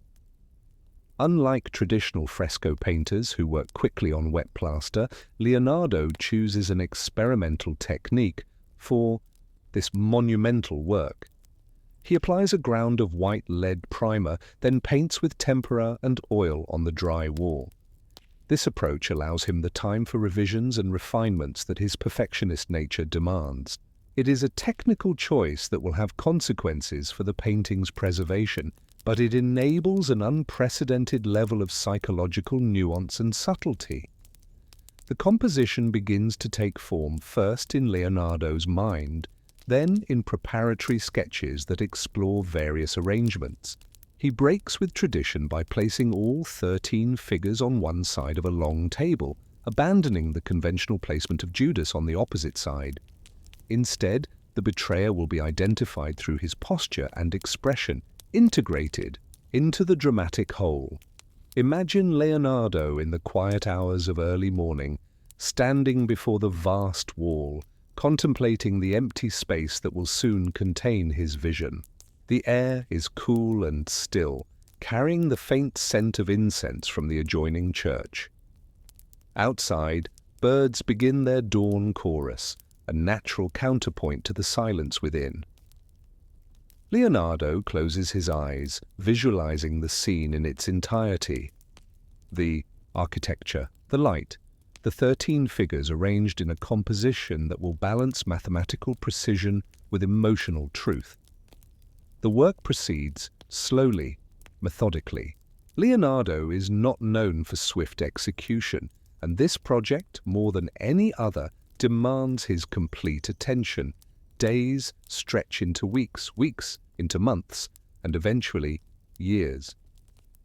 Unlike traditional fresco painters who work quickly on wet plaster, Leonardo chooses an experimental technique for this monumental work. He applies a ground of white lead primer, then paints with tempera and oil on the dry wall. This approach allows him the time for revisions and refinements that his perfectionist nature demands. It is a technical choice that will have consequences for the painting's preservation, but it enables an unprecedented level of psychological nuance and subtlety. The composition begins to take form first in Leonardo's mind, then in preparatory sketches that explore various arrangements. He breaks with tradition by placing all 13 figures on one side of a long table, abandoning the conventional placement of Judas on the opposite side. Instead, the betrayer will be identified through his posture and expression, integrated into the dramatic whole. Imagine Leonardo in the quiet hours of early morning, standing before the vast wall, contemplating the empty space that will soon contain his vision. The air is cool and still, carrying the faint scent of incense from the adjoining church. Outside, birds begin their dawn chorus, a natural counterpoint to the silence within. Leonardo closes his eyes, visualizing the scene in its entirety. The architecture, the light, the 13 figures arranged in a composition that will balance mathematical precision with emotional truth. The work proceeds slowly, methodically. Leonardo is not known for swift execution, and this project, more than any other, demands his complete attention. Days stretch into weeks, weeks into months, and eventually years.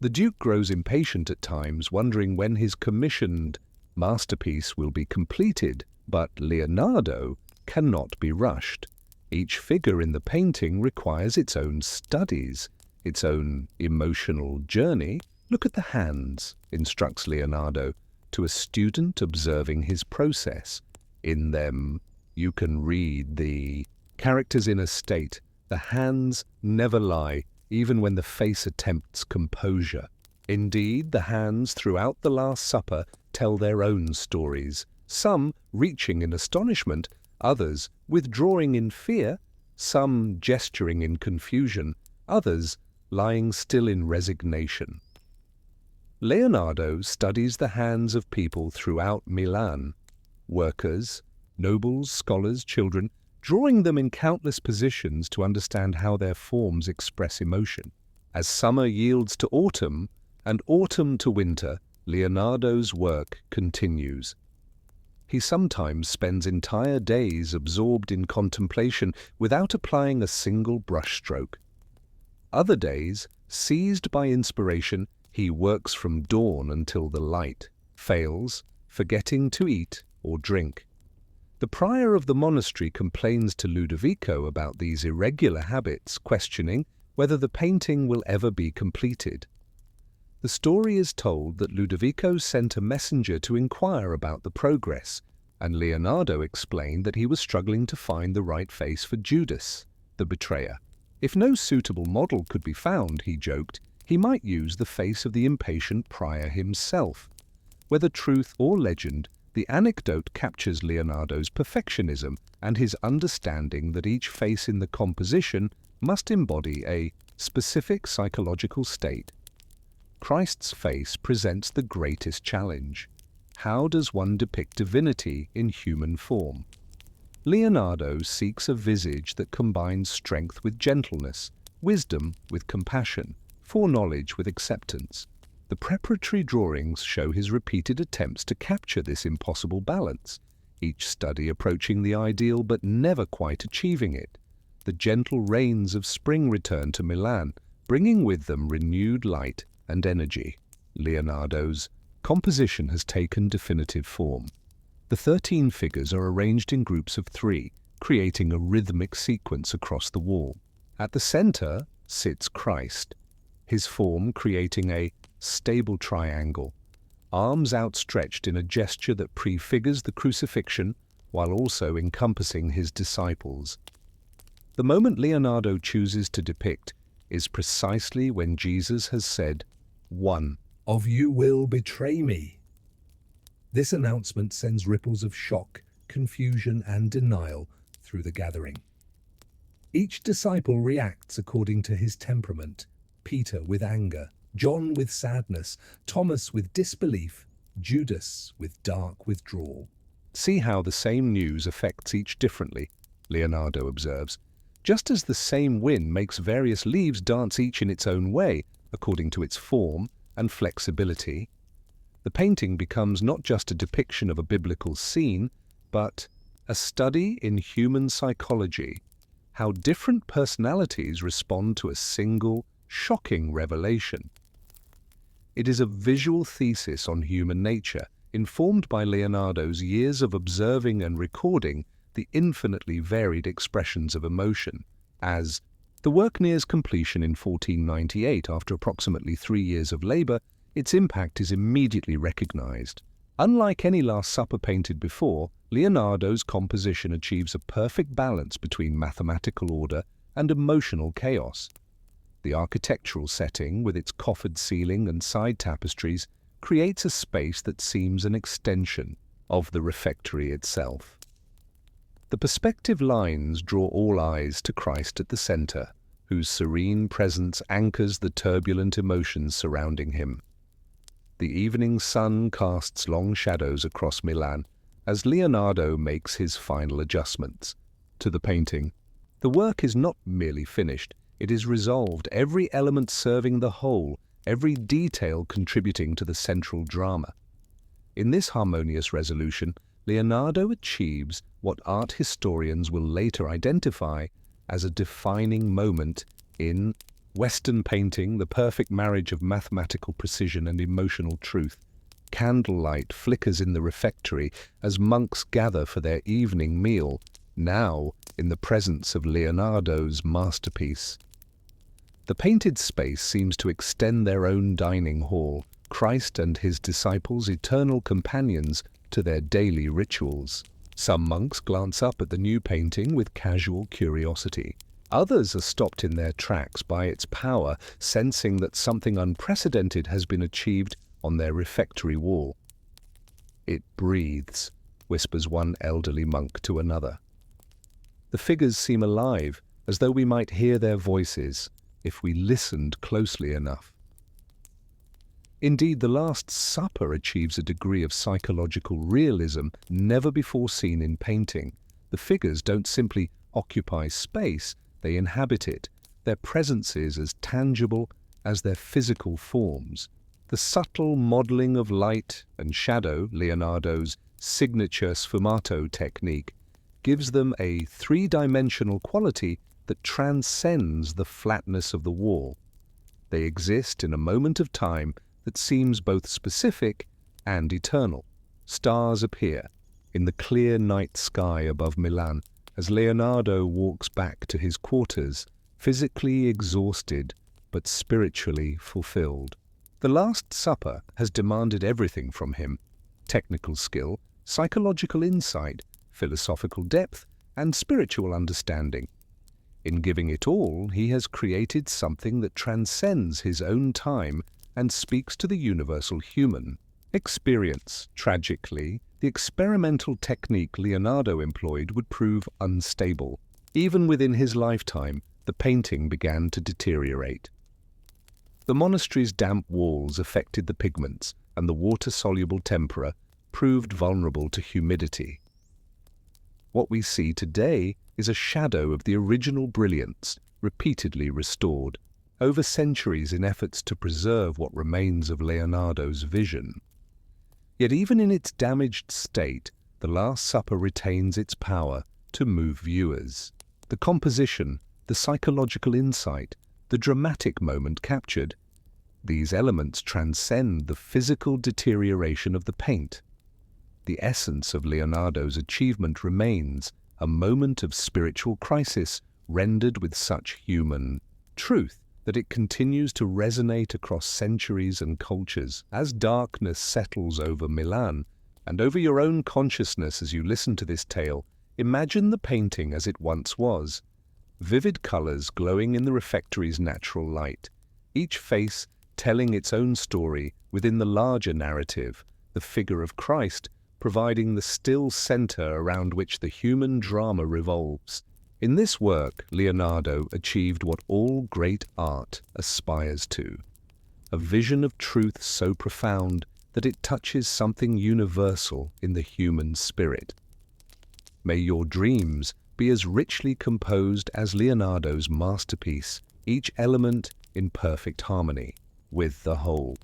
The Duke grows impatient at times, wondering when his commissioned masterpiece will be completed, but Leonardo cannot be rushed. Each figure in the painting requires its own studies, its own emotional journey. "Look at the hands," instructs Leonardo to a student observing his process. "In them, you can read the character's inner state. The hands never lie, even when the face attempts composure." Indeed, the hands throughout the Last Supper tell their own stories, some reaching in astonishment, others withdrawing in fear, some gesturing in confusion, others lying still in resignation. Leonardo studies the hands of people throughout Milan, workers, nobles, scholars, children, drawing them in countless positions to understand how their forms express emotion. As summer yields to autumn, and autumn to winter, Leonardo's work continues. He sometimes spends entire days absorbed in contemplation without applying a single brushstroke. Other days, seized by inspiration, he works from dawn until the light fails, forgetting to eat or drink. The prior of the monastery complains to Ludovico about these irregular habits, questioning whether the painting will ever be completed. The story is told that Ludovico sent a messenger to inquire about the progress, and Leonardo explained that he was struggling to find the right face for Judas, the betrayer. If no suitable model could be found, he joked, he might use the face of the impatient prior himself. Whether truth or legend, the anecdote captures Leonardo's perfectionism and his understanding that each face in the composition must embody a specific psychological state. Christ's face presents the greatest challenge. How does one depict divinity in human form? Leonardo seeks a visage that combines strength with gentleness, wisdom with compassion, foreknowledge with acceptance. The preparatory drawings show his repeated attempts to capture this impossible balance, each study approaching the ideal but never quite achieving it. The gentle rains of spring return to Milan, bringing with them renewed light and energy. Leonardo's composition has taken definitive form. The 13 figures are arranged in groups of 3, creating a rhythmic sequence across the wall. At the center sits Christ, his form creating a stable triangle, arms outstretched in a gesture that prefigures the crucifixion while also encompassing his disciples. The moment Leonardo chooses to depict is precisely when Jesus has said, "One of you will betray me." This announcement sends ripples of shock, confusion, and denial through the gathering. Each disciple reacts according to his temperament: Peter with anger, John with sadness, Thomas with disbelief, Judas with dark withdrawal. See how the same news affects each differently, Leonardo observes. Just as the same wind makes various leaves dance each in its own way, according to its form and flexibility, the painting becomes not just a depiction of a biblical scene, but a study in human psychology, how different personalities respond to a single, shocking revelation. It is a visual thesis on human nature, informed by Leonardo's years of observing and recording the infinitely varied expressions of emotion. As the work nears completion in 1498 after approximately 3 years of labor, its impact is immediately recognized. Unlike any Last Supper painted before, Leonardo's composition achieves a perfect balance between mathematical order and emotional chaos. The architectural setting, with its coffered ceiling and side tapestries, creates a space that seems an extension of the refectory itself. The perspective lines draw all eyes to Christ at the center, whose serene presence anchors the turbulent emotions surrounding him. The evening sun casts long shadows across Milan as Leonardo makes his final adjustments to the painting. The work is not merely finished, it is resolved, every element serving the whole, every detail contributing to the central drama. In this harmonious resolution, Leonardo achieves what art historians will later identify as a defining moment in Western painting, the perfect marriage of mathematical precision and emotional truth. Candlelight flickers in the refectory as monks gather for their evening meal, now in the presence of Leonardo's masterpiece. The painted space seems to extend their own dining hall, Christ and his disciples eternal companions to their daily rituals. Some monks glance up at the new painting with casual curiosity. Others are stopped in their tracks by its power, sensing that something unprecedented has been achieved on their refectory wall. "It breathes," whispers one elderly monk to another. The figures seem alive, as though we might hear their voices if we listened closely enough. Indeed, the Last Supper achieves a degree of psychological realism never before seen in painting. The figures don't simply occupy space, they inhabit it. Their presence is as tangible as their physical forms. The subtle modeling of light and shadow, Leonardo's signature sfumato technique, gives them a three-dimensional quality that transcends the flatness of the wall. They exist in a moment of time that seems both specific and eternal. Stars appear in the clear night sky above Milan as Leonardo walks back to his quarters, physically exhausted but spiritually fulfilled. The Last Supper has demanded everything from him: technical skill, psychological insight, philosophical depth, and spiritual understanding. In giving it all, he has created something that transcends his own time and speaks to the universal human experience. Tragically, the experimental technique Leonardo employed would prove unstable. Even within his lifetime, the painting began to deteriorate. The monastery's damp walls affected the pigments, and the water-soluble tempera proved vulnerable to humidity. What we see today is a shadow of the original brilliance, repeatedly restored over centuries in efforts to preserve what remains of Leonardo's vision. Yet even in its damaged state, The Last Supper retains its power to move viewers. The composition, the psychological insight, the dramatic moment captured, these elements transcend the physical deterioration of the paint. The essence of Leonardo's achievement remains a moment of spiritual crisis rendered with such human truth that it continues to resonate across centuries and cultures. As darkness settles over Milan and over your own consciousness as you listen to this tale, imagine the painting as it once was. Vivid colors glowing in the refectory's natural light, each face telling its own story within the larger narrative, the figure of Christ providing the still center around which the human drama revolves. In this work, Leonardo achieved what all great art aspires to: a vision of truth so profound that it touches something universal in the human spirit. May your dreams be as richly composed as Leonardo's masterpiece, each element in perfect harmony with the whole.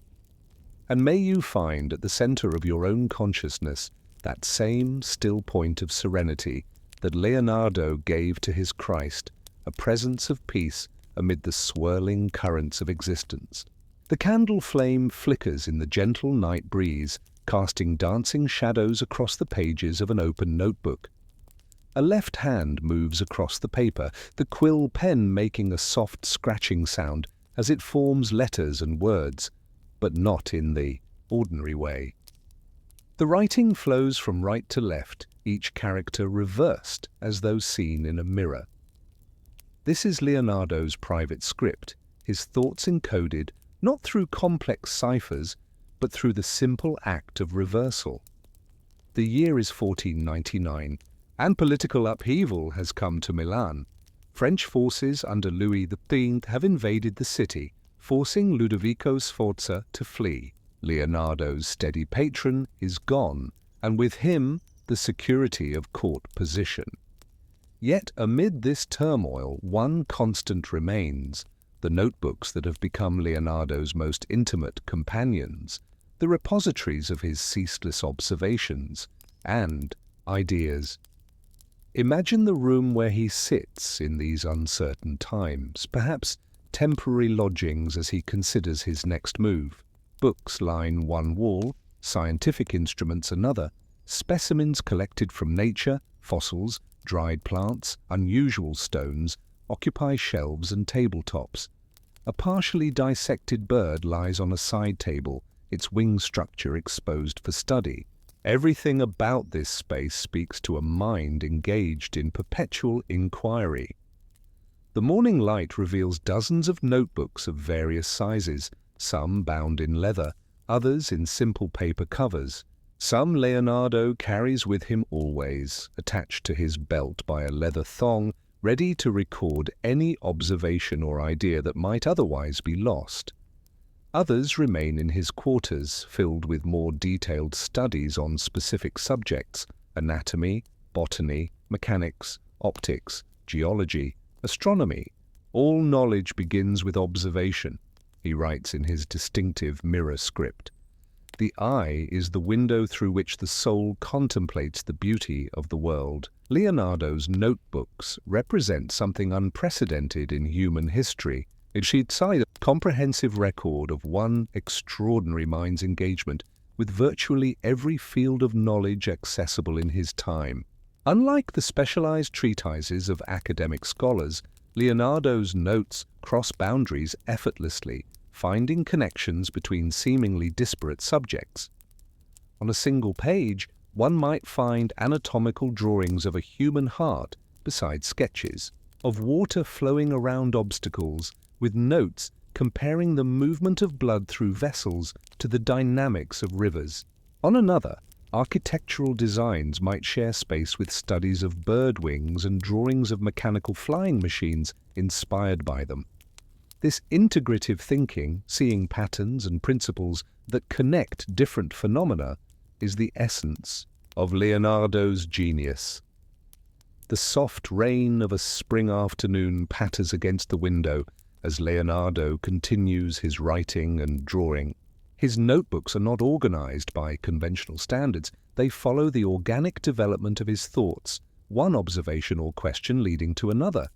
And may you find at the center of your own consciousness that same still point of serenity that Leonardo gave to his Christ, a presence of peace amid the swirling currents of existence. The candle flame flickers in the gentle night breeze, casting dancing shadows across the pages of an open notebook. A left hand moves across the paper, the quill pen making a soft scratching sound as it forms letters and words, but not in the ordinary way. The writing flows from right to left, each character reversed as though seen in a mirror. This is Leonardo's private script, his thoughts encoded not through complex ciphers, but through the simple act of reversal. The year is 1499, and political upheaval has come to Milan. French forces under Louis XIII have invaded the city, forcing Ludovico Sforza to flee. Leonardo's steady patron is gone, and with him the security of court position. Yet amid this turmoil, one constant remains: the notebooks that have become Leonardo's most intimate companions, the repositories of his ceaseless observations and ideas. Imagine the room where he sits in these uncertain times, perhaps temporary lodgings as he considers his next move. Books line one wall, scientific instruments another, specimens collected from nature, fossils, dried plants, unusual stones occupy shelves and tabletops. A partially dissected bird lies on a side table, its wing structure exposed for study. Everything about this space speaks to a mind engaged in perpetual inquiry. The morning light reveals dozens of notebooks of various sizes, some bound in leather, others in simple paper covers. Some Leonardo carries with him always, attached to his belt by a leather thong, ready to record any observation or idea that might otherwise be lost. Others remain in his quarters, filled with more detailed studies on specific subjects: anatomy, botany, mechanics, optics, geology, astronomy. All knowledge begins with observation, he writes in his distinctive mirror script. The eye is the window through which the soul contemplates the beauty of the world. Leonardo's notebooks represent something unprecedented in human history. It sheets a comprehensive record of one extraordinary mind's engagement with virtually every field of knowledge accessible in his time. Unlike the specialized treatises of academic scholars, Leonardo's notes cross boundaries effortlessly, finding connections between seemingly disparate subjects. On a single page, one might find anatomical drawings of a human heart beside sketches of water flowing around obstacles, with notes comparing the movement of blood through vessels to the dynamics of rivers. On another, architectural designs might share space with studies of bird wings and drawings of mechanical flying machines inspired by them. This integrative thinking, seeing patterns and principles that connect different phenomena, is the essence of Leonardo's genius. The soft rain of a spring afternoon patters against the window as Leonardo continues his writing and drawing. His notebooks are not organized by conventional standards. They follow the organic development of his thoughts, one observation or question leading to another.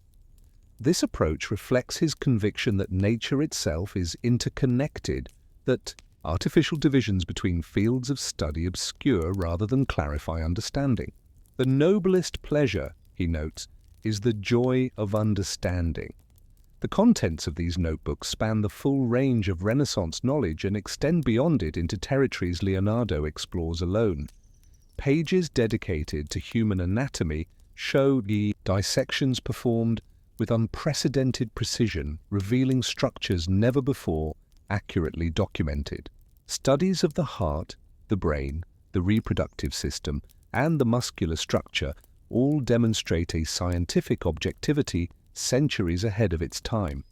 This approach reflects his conviction that nature itself is interconnected, that artificial divisions between fields of study obscure rather than clarify understanding. The noblest pleasure, he notes, is the joy of understanding. The contents of these notebooks span the full range of Renaissance knowledge and extend beyond it into territories Leonardo explores alone. Pages dedicated to human anatomy show the dissections performed with unprecedented precision, revealing structures never before accurately documented. Studies of the heart, the brain, the reproductive system, and the muscular structure all demonstrate a scientific objectivity centuries ahead of its time.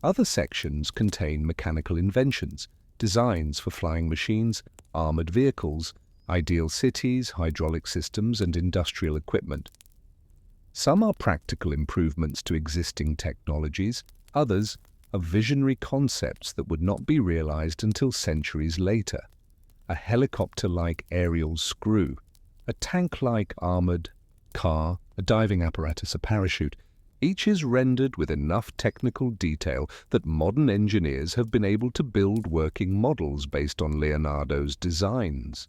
Other sections contain mechanical inventions, designs for flying machines, armored vehicles, ideal cities, hydraulic systems, and industrial equipment. Some are practical improvements to existing technologies, others are visionary concepts that would not be realized until centuries later. A helicopter-like aerial screw, a tank-like armored car, a diving apparatus, a parachute, each is rendered with enough technical detail that modern engineers have been able to build working models based on Leonardo's designs.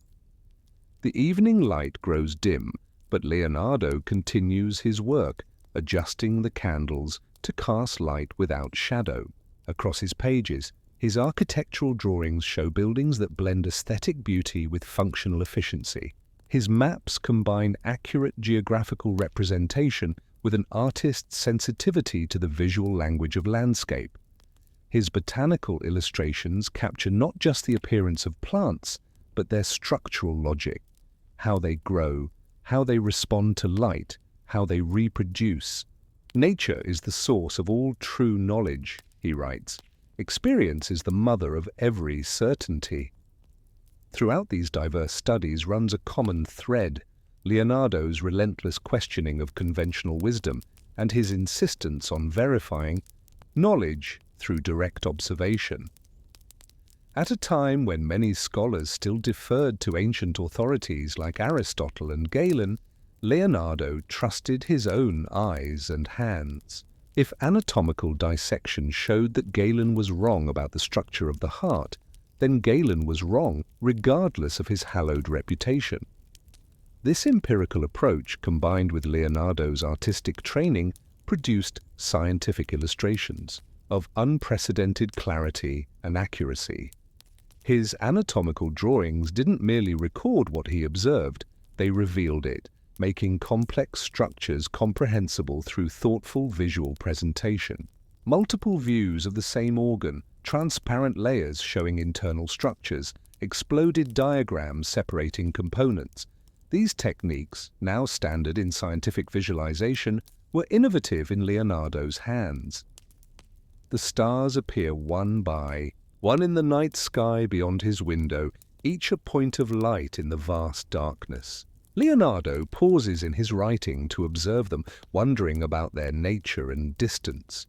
The evening light grows dim, but Leonardo continues his work, adjusting the candles to cast light without shadow. Across his pages, his architectural drawings show buildings that blend aesthetic beauty with functional efficiency. His maps combine accurate geographical representation with an artist's sensitivity to the visual language of landscape. His botanical illustrations capture not just the appearance of plants, but their structural logic, how they grow, how they respond to light, how they reproduce. Nature is the source of all true knowledge, he writes. Experience is the mother of every certainty. Throughout these diverse studies runs a common thread: Leonardo's relentless questioning of conventional wisdom and his insistence on verifying knowledge through direct observation. At a time when many scholars still deferred to ancient authorities like Aristotle and Galen, Leonardo trusted his own eyes and hands. If anatomical dissection showed that Galen was wrong about the structure of the heart, then Galen was wrong regardless of his hallowed reputation. This empirical approach, combined with Leonardo's artistic training, produced scientific illustrations of unprecedented clarity and accuracy. His anatomical drawings didn't merely record what he observed, they revealed it, making complex structures comprehensible through thoughtful visual presentation. Multiple views of the same organ, transparent layers showing internal structures, exploded diagrams separating components. These techniques, now standard in scientific visualization, were innovative in Leonardo's hands. The stars appear one by one in the night sky beyond his window, each a point of light in the vast darkness. Leonardo pauses in his writing to observe them, wondering about their nature and distance.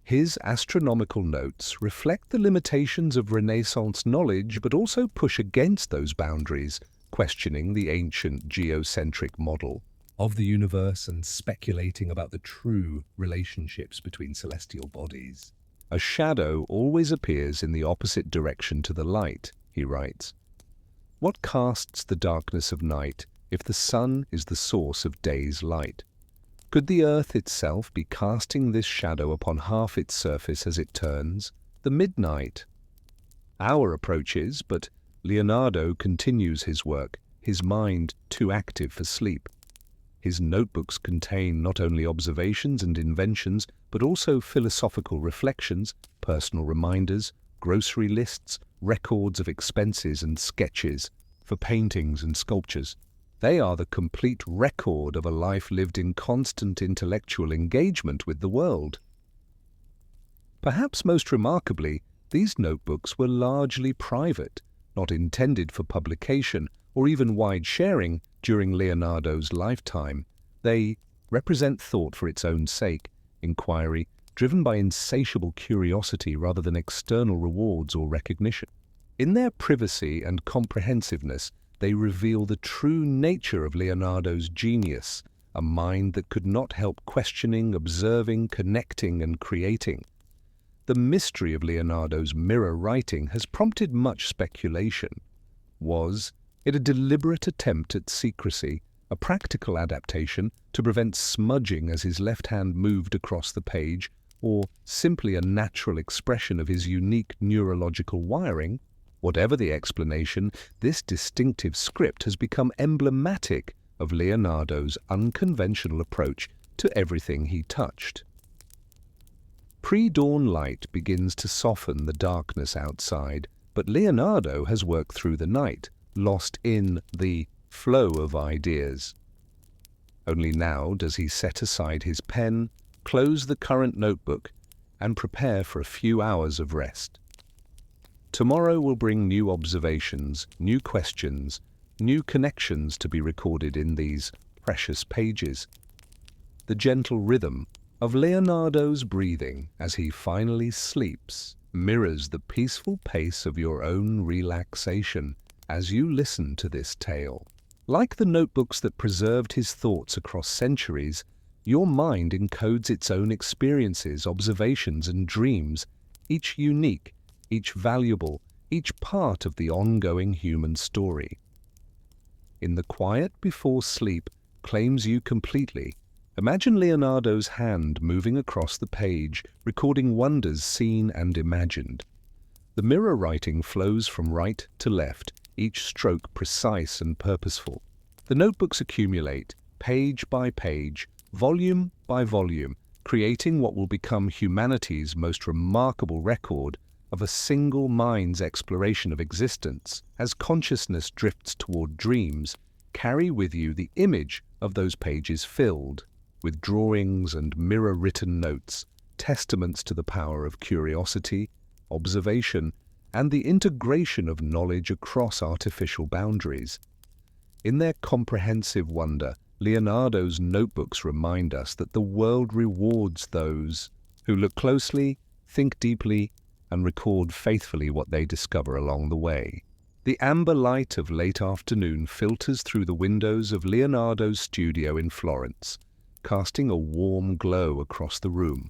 His astronomical notes reflect the limitations of Renaissance knowledge but also push against those boundaries, questioning the ancient geocentric model of the universe and speculating about the true relationships between celestial bodies. A shadow always appears in the opposite direction to the light, he writes. What casts the darkness of night if the sun is the source of day's light? Could the earth itself be casting this shadow upon half its surface as it turns, the midnight? Our approach is, but Leonardo continues his work, his mind too active for sleep. His notebooks contain not only observations and inventions, but also philosophical reflections, personal reminders, grocery lists, records of expenses and sketches for paintings and sculptures. They are the complete record of a life lived in constant intellectual engagement with the world. Perhaps most remarkably, these notebooks were largely private, not intended for publication or even wide sharing during Leonardo's lifetime. They represent thought for its own sake, inquiry driven by insatiable curiosity rather than external rewards or recognition. In their privacy and comprehensiveness, they reveal the true nature of Leonardo's genius, a mind that could not help questioning, observing, connecting, and creating. The mystery of Leonardo's mirror writing has prompted much speculation. Was it a deliberate attempt at secrecy, a practical adaptation to prevent smudging as his left hand moved across the page, or simply a natural expression of his unique neurological wiring? Whatever the explanation, this distinctive script has become emblematic of Leonardo's unconventional approach to everything he touched. Pre-dawn light begins to soften the darkness outside, but Leonardo has worked through the night, lost in the flow of ideas. Only now does he set aside his pen, close the current notebook, and prepare for a few hours of rest. Tomorrow will bring new observations, new questions, new connections to be recorded in these precious pages. The gentle rhythm of Leonardo's breathing as he finally sleeps mirrors the peaceful pace of your own relaxation as you listen to this tale. Like the notebooks that preserved his thoughts across centuries, your mind encodes its own experiences, observations, and dreams, each unique, each valuable, each part of the ongoing human story. In the quiet before sleep claims you completely, imagine Leonardo's hand moving across the page, recording wonders seen and imagined. The mirror writing flows from right to left, each stroke precise and purposeful. The notebooks accumulate, page by page, volume by volume, creating what will become humanity's most remarkable record of a single mind's exploration of existence. As consciousness drifts toward dreams, carry with you the image of those pages filled with drawings and mirror-written notes, testaments to the power of curiosity, observation, and the integration of knowledge across artificial boundaries. In their comprehensive wonder, Leonardo's notebooks remind us that the world rewards those who look closely, think deeply, and record faithfully what they discover along the way. The amber light of late afternoon filters through the windows of Leonardo's studio in Florence, casting a warm glow across the room.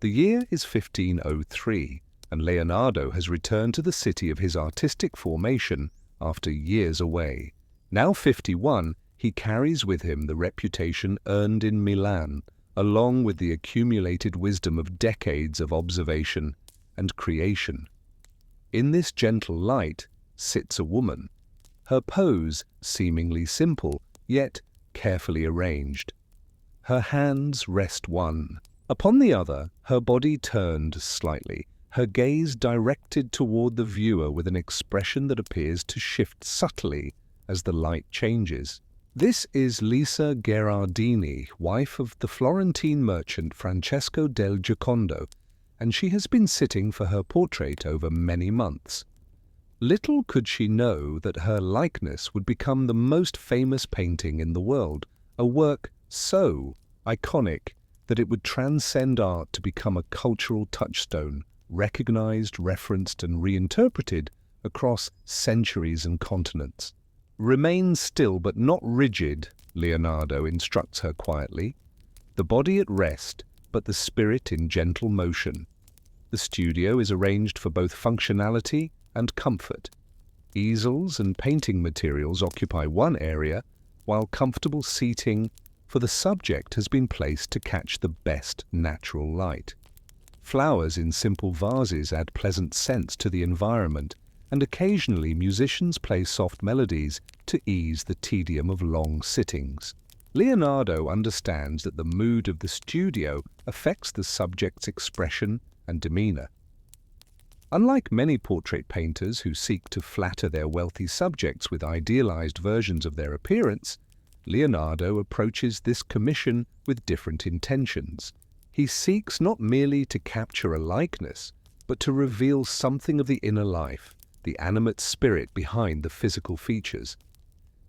The year is 1503, and Leonardo has returned to the city of his artistic formation after years away. Now 51, he carries with him the reputation earned in Milan, along with the accumulated wisdom of decades of observation and creation. In this gentle light sits a woman, her pose seemingly simple, yet carefully arranged. Her hands rest one upon the other, her body turned slightly, her gaze directed toward the viewer with an expression that appears to shift subtly as the light changes. This is Lisa Gherardini, wife of the Florentine merchant Francesco del Giocondo, and she has been sitting for her portrait over many months. Little could she know that her likeness would become the most famous painting in the world, a work so iconic that it would transcend art to become a cultural touchstone, recognized, referenced, and reinterpreted across centuries and continents. "Remain still but not rigid," Leonardo instructs her quietly. "The body at rest, but the spirit in gentle motion." The studio is arranged for both functionality and comfort. Easels and painting materials occupy one area, while comfortable seating for the subject has been placed to catch the best natural light. Flowers in simple vases add pleasant scents to the environment, and occasionally musicians play soft melodies to ease the tedium of long sittings. Leonardo understands that the mood of the studio affects the subject's expression and demeanor. Unlike many portrait painters who seek to flatter their wealthy subjects with idealized versions of their appearance, Leonardo approaches this commission with different intentions. He seeks not merely to capture a likeness, but to reveal something of the inner life, the animate spirit behind the physical features.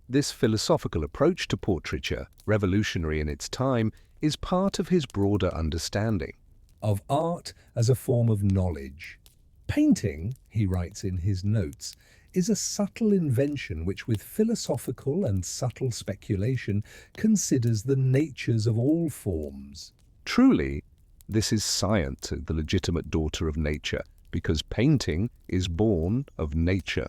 This philosophical approach to portraiture, revolutionary in its time, is part of his broader understanding of art as a form of knowledge. "Painting," he writes in his notes, "is a subtle invention which, with philosophical and subtle speculation, considers the natures of all forms." Truly, this is science, the legitimate daughter of nature, because painting is born of nature.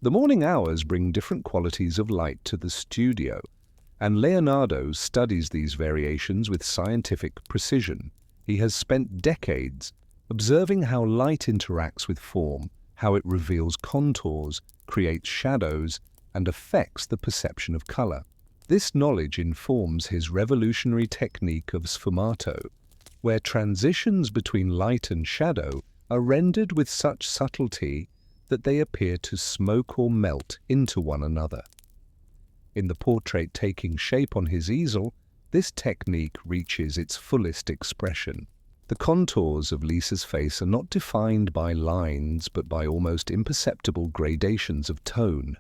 The morning hours bring different qualities of light to the studio, and Leonardo studies these variations with scientific precision. He has spent decades observing how light interacts with form, how it reveals contours, creates shadows, and affects the perception of color. This knowledge informs his revolutionary technique of sfumato, where transitions between light and shadow are rendered with such subtlety that they appear to smoke or melt into one another. In the portrait taking shape on his easel, this technique reaches its fullest expression. The contours of Lisa's face are not defined by lines, but by almost imperceptible gradations of tone.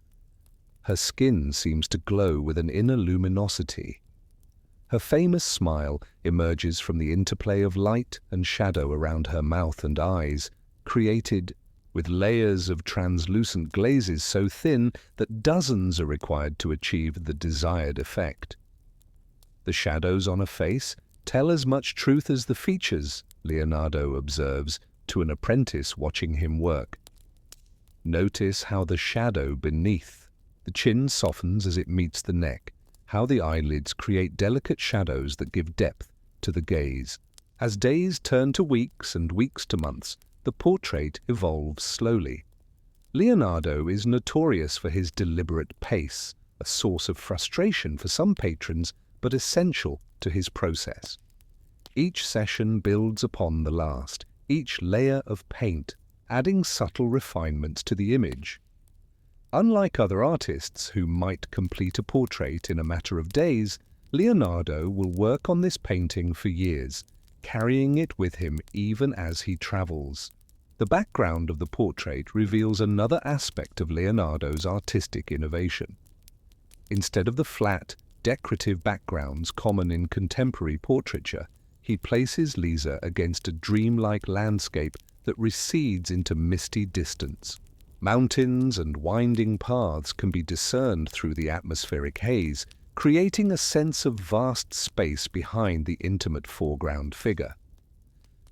Her skin seems to glow with an inner luminosity. Her famous smile emerges from the interplay of light and shadow around her mouth and eyes, created with layers of translucent glazes so thin that dozens are required to achieve the desired effect. The shadows on her face tell as much truth as the features, Leonardo observes to an apprentice watching him work. Notice how the shadow beneath the chin softens as it meets the neck, how the eyelids create delicate shadows that give depth to the gaze. As days turn to weeks and weeks to months, the portrait evolves slowly. Leonardo is notorious for his deliberate pace, a source of frustration for some patrons, but essential to his process. Each session builds upon the last, each layer of paint adding subtle refinements to the image. Unlike other artists who might complete a portrait in a matter of days, Leonardo will work on this painting for years, carrying it with him even as he travels. The background of the portrait reveals another aspect of Leonardo's artistic innovation. Instead of the flat, decorative backgrounds common in contemporary portraiture, he places Lisa against a dreamlike landscape that recedes into misty distance. Mountains and winding paths can be discerned through the atmospheric haze, creating a sense of vast space behind the intimate foreground figure.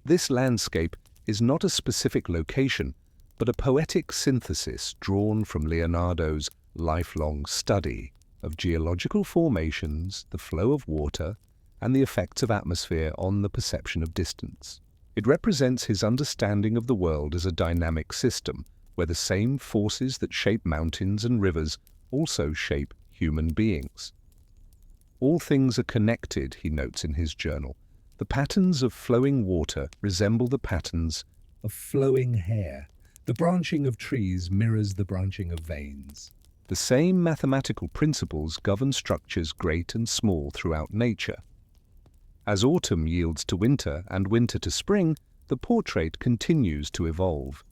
This landscape is not a specific location, but a poetic synthesis drawn from Leonardo's lifelong study of geological formations, the flow of water, and the effects of atmosphere on the perception of distance. It represents his understanding of the world as a dynamic system, where the same forces that shape mountains and rivers also shape human beings. All things are connected, he notes in his journal. The patterns of flowing water resemble the patterns of flowing hair. The branching of trees mirrors the branching of veins. The same mathematical principles govern structures great and small throughout nature. As autumn yields to winter and winter to spring, the portrait continues to evolve.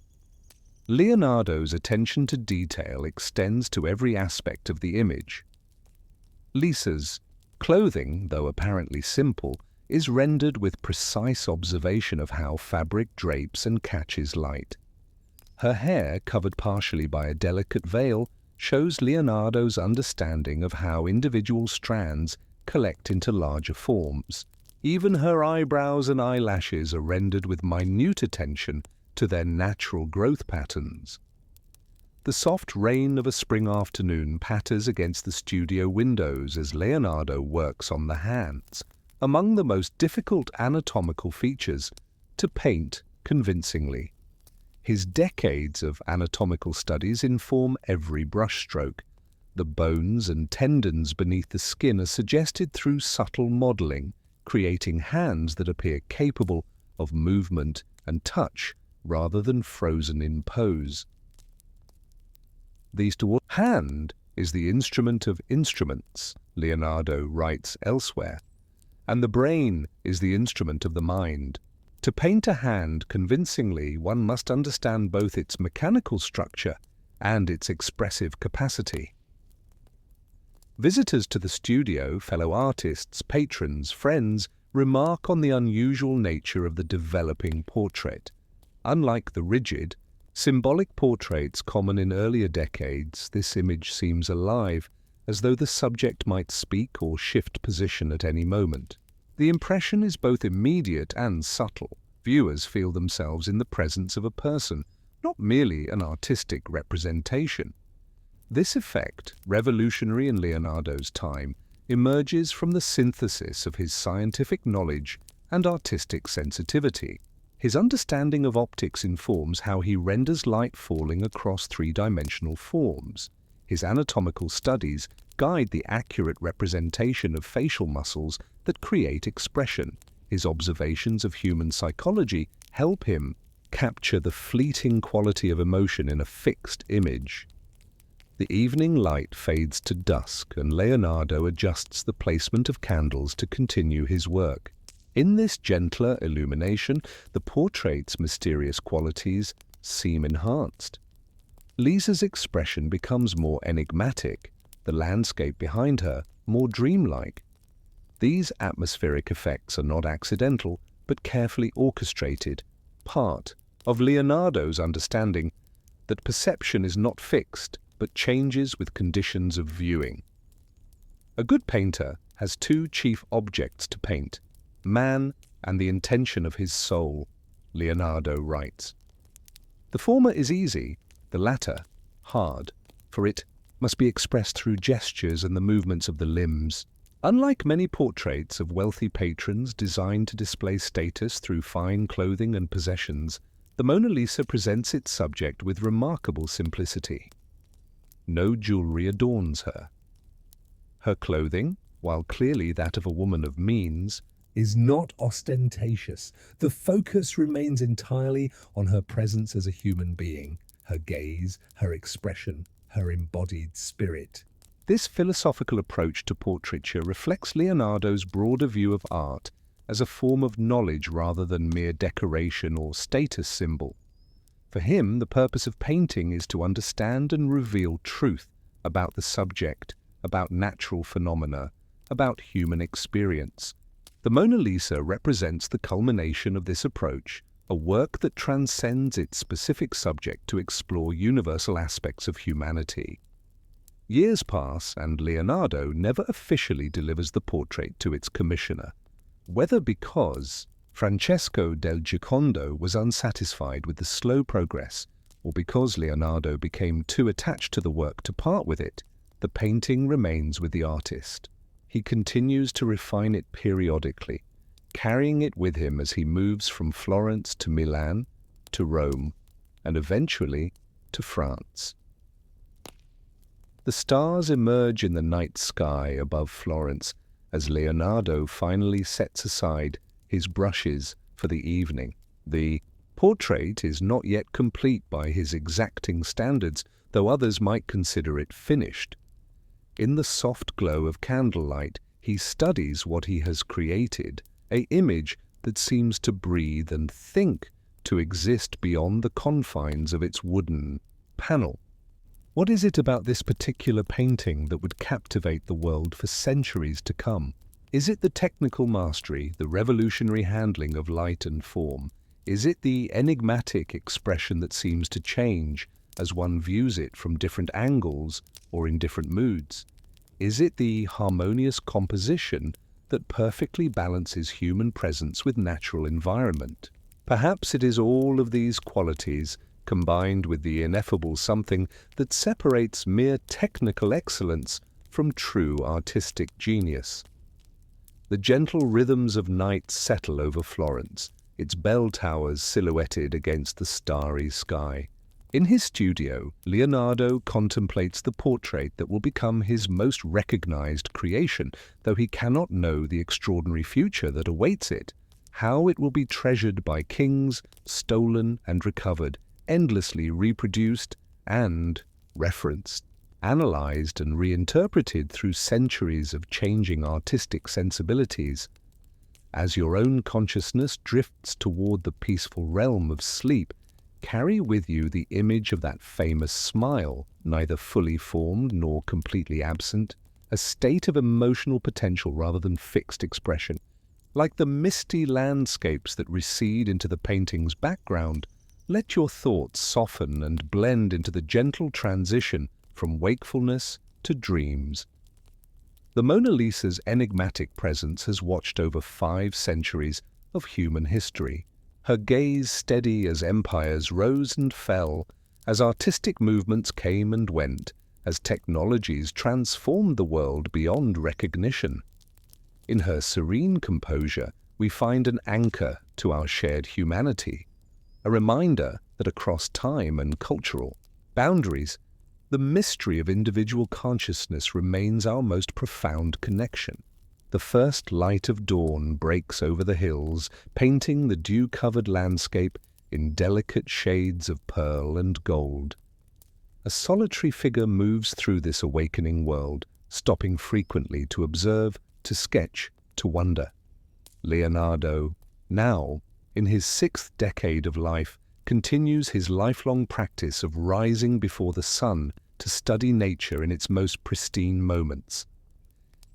Leonardo's attention to detail extends to every aspect of the image. Lisa's clothing, though apparently simple, is rendered with precise observation of how fabric drapes and catches light. Her hair, covered partially by a delicate veil, shows Leonardo's understanding of how individual strands collect into larger forms. Even her eyebrows and eyelashes are rendered with minute attention to their natural growth patterns. The soft rain of a spring afternoon patters against the studio windows as Leonardo works on the hands, among the most difficult anatomical features to paint convincingly. His decades of anatomical studies inform every brushstroke. The bones and tendons beneath the skin are suggested through subtle modeling, creating hands that appear capable of movement and touch rather than frozen in pose. Hand is the instrument of instruments, Leonardo writes elsewhere, and the brain is the instrument of the mind. To paint a hand convincingly, one must understand both its mechanical structure and its expressive capacity. Visitors to the studio, fellow artists, patrons, friends, remark on the unusual nature of the developing portrait. Unlike the rigid, symbolic portraits common in earlier decades, this image seems alive, as though the subject might speak or shift position at any moment. The impression is both immediate and subtle. Viewers feel themselves in the presence of a person, not merely an artistic representation. This effect, revolutionary in Leonardo's time, emerges from the synthesis of his scientific knowledge and artistic sensitivity. His understanding of optics informs how he renders light falling across three-dimensional forms. His anatomical studies guide the accurate representation of facial muscles that create expression. His observations of human psychology help him capture the fleeting quality of emotion in a fixed image. The evening light fades to dusk, and Leonardo adjusts the placement of candles to continue his work. In this gentler illumination, the portrait's mysterious qualities seem enhanced. Lisa's expression becomes more enigmatic, the landscape behind her more dreamlike. These atmospheric effects are not accidental, but carefully orchestrated, part of Leonardo's understanding that perception is not fixed, but changes with conditions of viewing. A good painter has two chief objects to paint: man and the intention of his soul, Leonardo writes. The former is easy, the latter hard, for it must be expressed through gestures and the movements of the limbs. Unlike many portraits of wealthy patrons designed to display status through fine clothing and possessions, the Mona Lisa presents its subject with remarkable simplicity. No jewelry adorns her. Her clothing, while clearly that of a woman of means, is not ostentatious. The focus remains entirely on her presence as a human being, her gaze, her expression, her embodied spirit. This philosophical approach to portraiture reflects Leonardo's broader view of art as a form of knowledge rather than mere decoration or status symbol. For him, the purpose of painting is to understand and reveal truth about the subject, about natural phenomena, about human experience. The Mona Lisa represents the culmination of this approach, a work that transcends its specific subject to explore universal aspects of humanity. Years pass, and Leonardo never officially delivers the portrait to its commissioner, whether because Francesco del Giocondo was unsatisfied with the slow progress, or because Leonardo became too attached to the work to part with it. The painting remains with the artist. He continues to refine it periodically, carrying it with him as he moves from Florence to Milan, to Rome, and eventually to France. The stars emerge in the night sky above Florence as Leonardo finally sets aside his brushes for the evening. The portrait is not yet complete by his exacting standards, though others might consider it finished. In the soft glow of candlelight, he studies what he has created, an image that seems to breathe and think, to exist beyond the confines of its wooden panel. What is it about this particular painting that would captivate the world for centuries to come? Is it the technical mastery, the revolutionary handling of light and form? Is it the enigmatic expression that seems to change as one views it from different angles or in different moods? Is it the harmonious composition that perfectly balances human presence with natural environment? Perhaps it is all of these qualities combined with the ineffable something that separates mere technical excellence from true artistic genius. The gentle rhythms of night settle over Florence, its bell towers silhouetted against the starry sky. In his studio, Leonardo contemplates the portrait that will become his most recognized creation, though he cannot know the extraordinary future that awaits it, how it will be treasured by kings, stolen and recovered, endlessly reproduced and referenced, analyzed and reinterpreted through centuries of changing artistic sensibilities. As your own consciousness drifts toward the peaceful realm of sleep, carry with you the image of that famous smile, neither fully formed nor completely absent, a state of emotional potential rather than fixed expression. Like the misty landscapes that recede into the painting's background, let your thoughts soften and blend into the gentle transition from wakefulness to dreams. The Mona Lisa's enigmatic presence has watched over 5 centuries of human history, her gaze steady as empires rose and fell, as artistic movements came and went, as technologies transformed the world beyond recognition. In her serene composure, we find an anchor to our shared humanity, a reminder that across time and cultural boundaries, the mystery of individual consciousness remains our most profound connection. The first light of dawn breaks over the hills, painting the dew-covered landscape in delicate shades of pearl and gold. A solitary figure moves through this awakening world, stopping frequently to observe, to sketch, to wonder. Leonardo, now in his 6th decade of life, continues his lifelong practice of rising before the sun to study nature in its most pristine moments.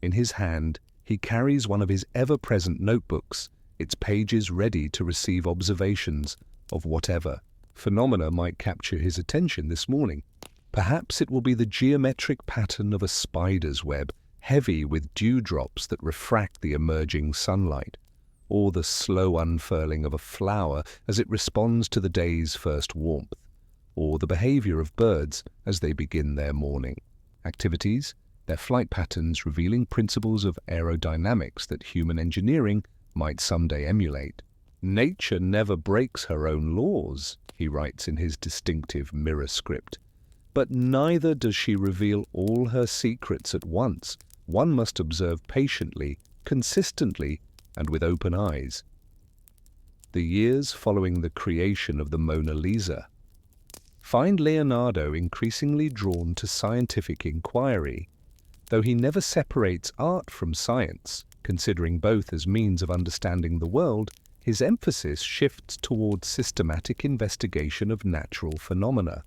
In his hand, he carries one of his ever-present notebooks, its pages ready to receive observations of whatever phenomena might capture his attention this morning. Perhaps it will be the geometric pattern of a spider's web, heavy with dewdrops that refract the emerging sunlight, or the slow unfurling of a flower as it responds to the day's first warmth, or the behavior of birds as they begin their morning activities, their flight patterns revealing principles of aerodynamics that human engineering might someday emulate. Nature never breaks her own laws, he writes in his distinctive mirror script, but neither does she reveal all her secrets at once. One must observe patiently, consistently, and with open eyes. The years following the creation of the Mona Lisa find Leonardo increasingly drawn to scientific inquiry, though he never separates art from science. Considering both as means of understanding the world, his emphasis shifts towards systematic investigation of natural phenomena.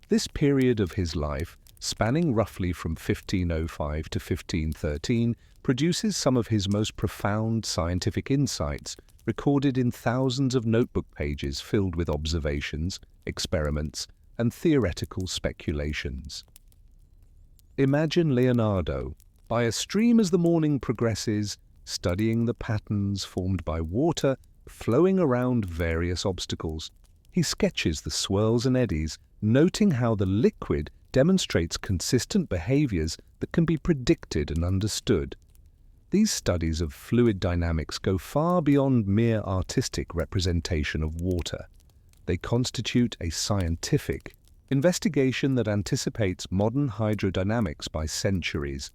This period of his life, spanning roughly from 1505 to 1513, produces some of his most profound scientific insights, recorded in thousands of notebook pages filled with observations, experiments, and theoretical speculations. Imagine Leonardo, by a stream as the morning progresses, studying the patterns formed by water flowing around various obstacles. He sketches the swirls and eddies, noting how the liquid demonstrates consistent behaviors that can be predicted and understood. These studies of fluid dynamics go far beyond mere artistic representation of water. They constitute a scientific investigation that anticipates modern hydrodynamics by centuries.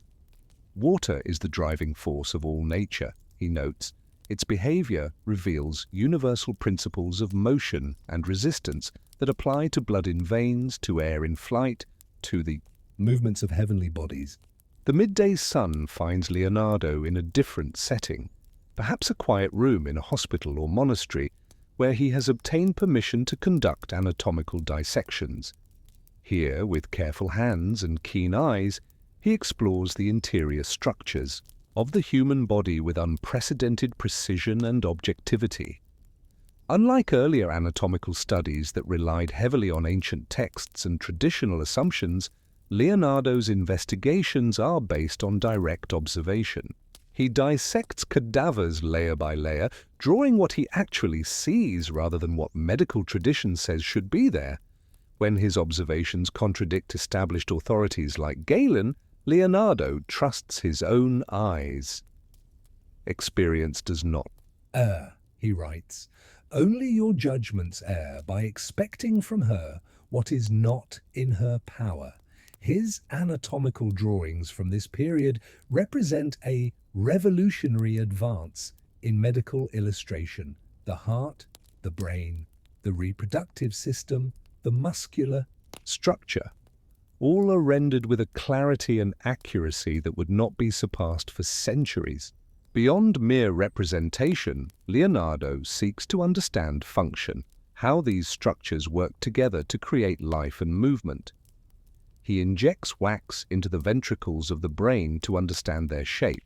Water is the driving force of all nature, he notes. Its behavior reveals universal principles of motion and resistance that apply to blood in veins, to air in flight, to the movements of heavenly bodies. The midday sun finds Leonardo in a different setting, perhaps a quiet room in a hospital or monastery, where he has obtained permission to conduct anatomical dissections. Here, with careful hands and keen eyes, he explores the interior structures, of the human body with unprecedented precision and objectivity. Unlike earlier anatomical studies that relied heavily on ancient texts and traditional assumptions, Leonardo's investigations are based on direct observation. He dissects cadavers layer by layer, drawing what he actually sees rather than what medical tradition says should be there. When his observations contradict established authorities like Galen, Leonardo trusts his own eyes. Experience does not err, he writes. Only your judgments err by expecting from her what is not in her power. His anatomical drawings from this period represent a revolutionary advance in medical illustration. The heart, the brain, the reproductive system, the muscular structure. All are rendered with a clarity and accuracy that would not be surpassed for centuries. Beyond mere representation, Leonardo seeks to understand function, how these structures work together to create life and movement. He injects wax into the ventricles of the brain to understand their shape.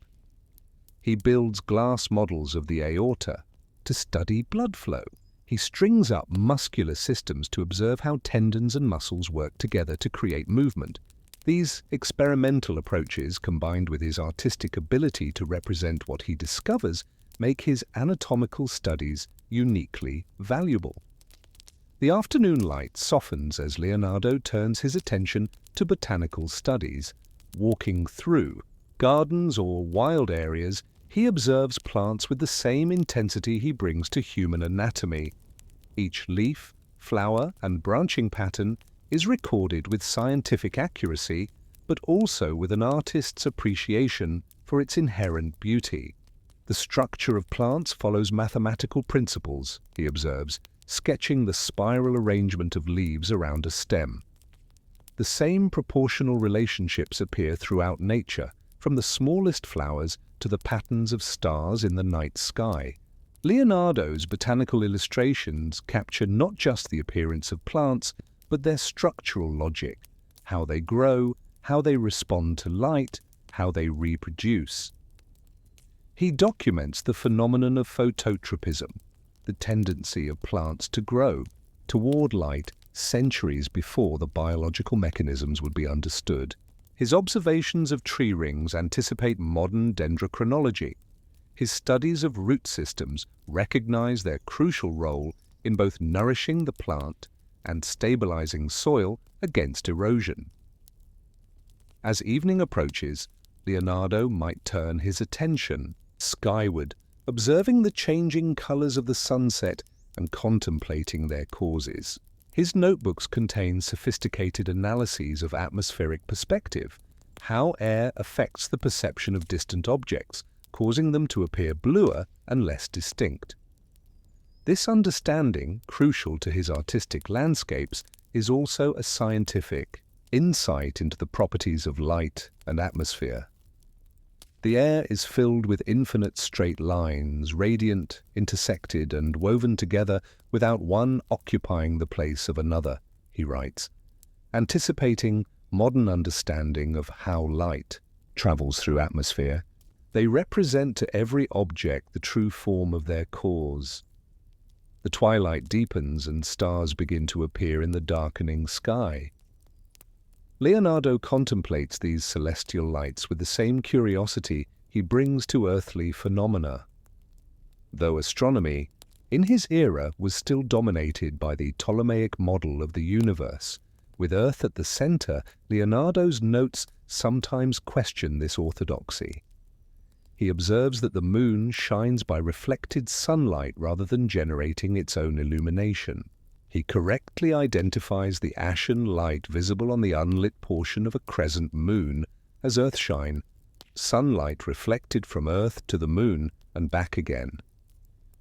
He builds glass models of the aorta to study blood flow. He strings up muscular systems to observe how tendons and muscles work together to create movement. These experimental approaches, combined with his artistic ability to represent what he discovers, make his anatomical studies uniquely valuable. The afternoon light softens as Leonardo turns his attention to botanical studies. Walking through gardens or wild areas, he observes plants with the same intensity he brings to human anatomy. Each leaf, flower, and branching pattern is recorded with scientific accuracy, but also with an artist's appreciation for its inherent beauty. The structure of plants follows mathematical principles, he observes, sketching the spiral arrangement of leaves around a stem. The same proportional relationships appear throughout nature, from the smallest flowers to the patterns of stars in the night sky. Leonardo's botanical illustrations capture not just the appearance of plants, but their structural logic, how they grow, how they respond to light, how they reproduce. He documents the phenomenon of phototropism, the tendency of plants to grow toward light centuries before the biological mechanisms would be understood. His observations of tree rings anticipate modern dendrochronology. His studies of root systems recognize their crucial role in both nourishing the plant and stabilizing soil against erosion. As evening approaches, Leonardo might turn his attention skyward, observing the changing colors of the sunset and contemplating their causes. His notebooks contain sophisticated analyses of atmospheric perspective, how air affects the perception of distant objects, causing them to appear bluer and less distinct. This understanding, crucial to his artistic landscapes, is also a scientific insight into the properties of light and atmosphere. The air is filled with infinite straight lines, radiant, intersected, and woven together without one occupying the place of another, he writes, anticipating modern understanding of how light travels through atmosphere. They represent to every object the true form of their cause. The twilight deepens and stars begin to appear in the darkening sky. Leonardo contemplates these celestial lights with the same curiosity he brings to earthly phenomena. Though astronomy, in his era, was still dominated by the Ptolemaic model of the universe, with Earth at the center, Leonardo's notes sometimes question this orthodoxy. He observes that the moon shines by reflected sunlight rather than generating its own illumination. He correctly identifies the ashen light visible on the unlit portion of a crescent moon as earthshine, sunlight reflected from Earth to the moon and back again.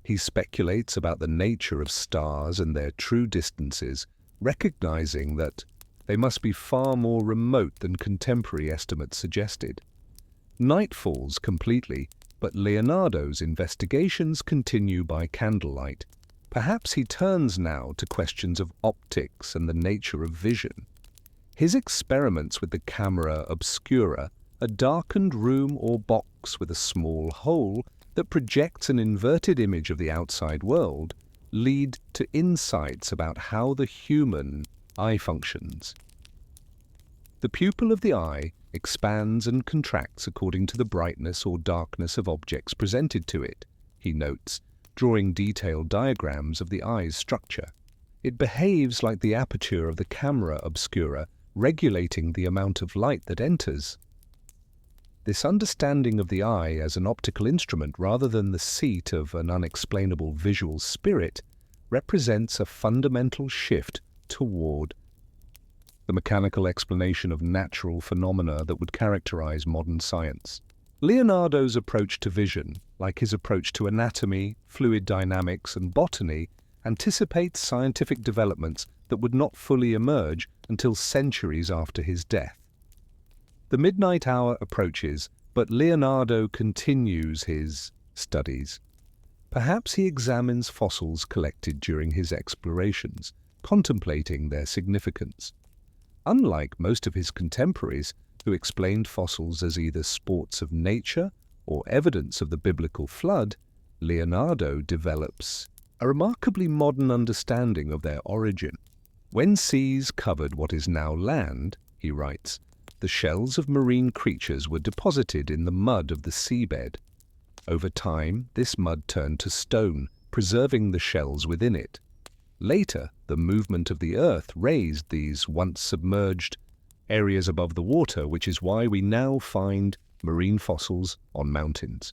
He speculates about the nature of stars and their true distances, recognizing that they must be far more remote than contemporary estimates suggested. Night falls completely, but Leonardo's investigations continue by candlelight. Perhaps he turns now to questions of optics and the nature of vision. His experiments with the camera obscura a darkened room or box with a small hole that projects an inverted image of the outside world, lead to insights about how the human eye functions. The pupil of the eye expands and contracts according to the brightness or darkness of objects presented to it, he notes, drawing detailed diagrams of the eye's structure. It behaves like the aperture of the camera obscura, regulating the amount of light that enters. This understanding of the eye as an optical instrument rather than the seat of an unexplainable visual spirit represents a fundamental shift toward the mechanical explanation of natural phenomena that would characterize modern science. Leonardo's approach to vision, like his approach to anatomy, fluid dynamics, and botany, anticipates scientific developments that would not fully emerge until centuries after his death. The midnight hour approaches, but Leonardo continues his studies. Perhaps he examines fossils collected during his explorations, contemplating their significance. Unlike most of his contemporaries, who explained fossils as either sports of nature or evidence of the biblical flood, Leonardo develops a remarkably modern understanding of their origin. When seas covered what is now land, he writes, the shells of marine creatures were deposited in the mud of the seabed. Over time, this mud turned to stone, preserving the shells within it. Later, the movement of the earth raised these once submerged areas above the water, which is why we now find marine fossils on mountains.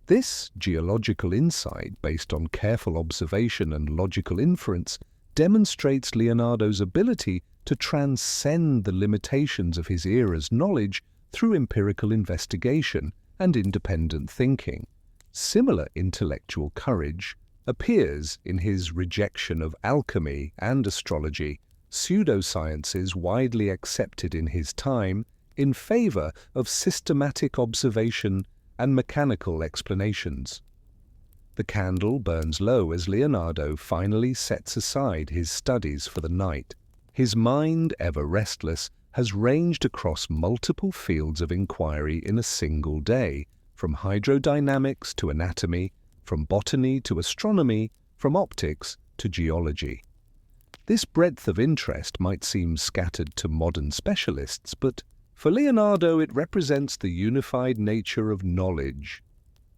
This geological insight, based on careful observation and logical inference, demonstrates Leonardo's ability to transcend the limitations of his era's knowledge through empirical investigation and independent thinking. Similar intellectual courage appears in his rejection of alchemy and astrology, pseudosciences widely accepted in his time, in favor of systematic observation and mechanical explanations. The candle burns low as Leonardo finally sets aside his studies for the night. His mind, ever restless, has ranged across multiple fields of inquiry in a single day, from hydrodynamics to anatomy, from botany to astronomy, from optics to geology. This breadth of interest might seem scattered to modern specialists, but for Leonardo it represents the unified nature of knowledge.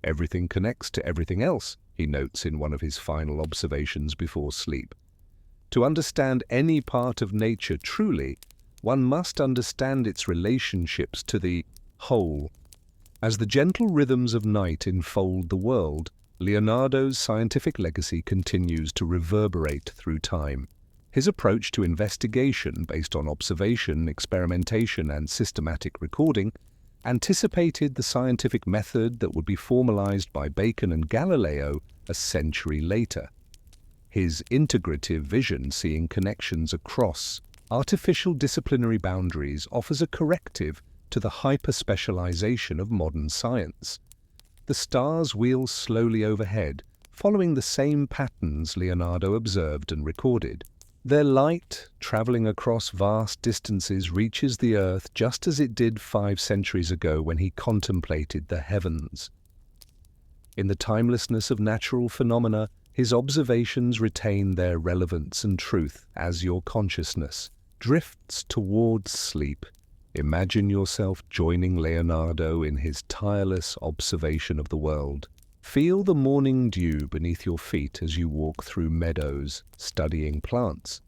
Everything connects to everything else, he notes in one of his final observations before sleep. To understand any part of nature truly, one must understand its relationships to the whole. As the gentle rhythms of night enfold the world, Leonardo's scientific legacy continues to reverberate through time. His approach to investigation, based on observation, experimentation, and systematic recording, anticipated the scientific method that would be formalized by Bacon and Galileo a century later. His integrative vision, seeing connections across artificial disciplinary boundaries, offers a corrective to the hyper-specialization of modern science. The stars wheel slowly overhead, following the same patterns Leonardo observed and recorded. Their light, traveling across vast distances, reaches the Earth just as it did 5 centuries ago when he contemplated the heavens. In the timelessness of natural phenomena, his observations retain their relevance and truth as your consciousness drifts towards sleep. Imagine yourself joining Leonardo in his tireless observation of the world. Feel the morning dew beneath your feet as you walk through meadows, studying plants.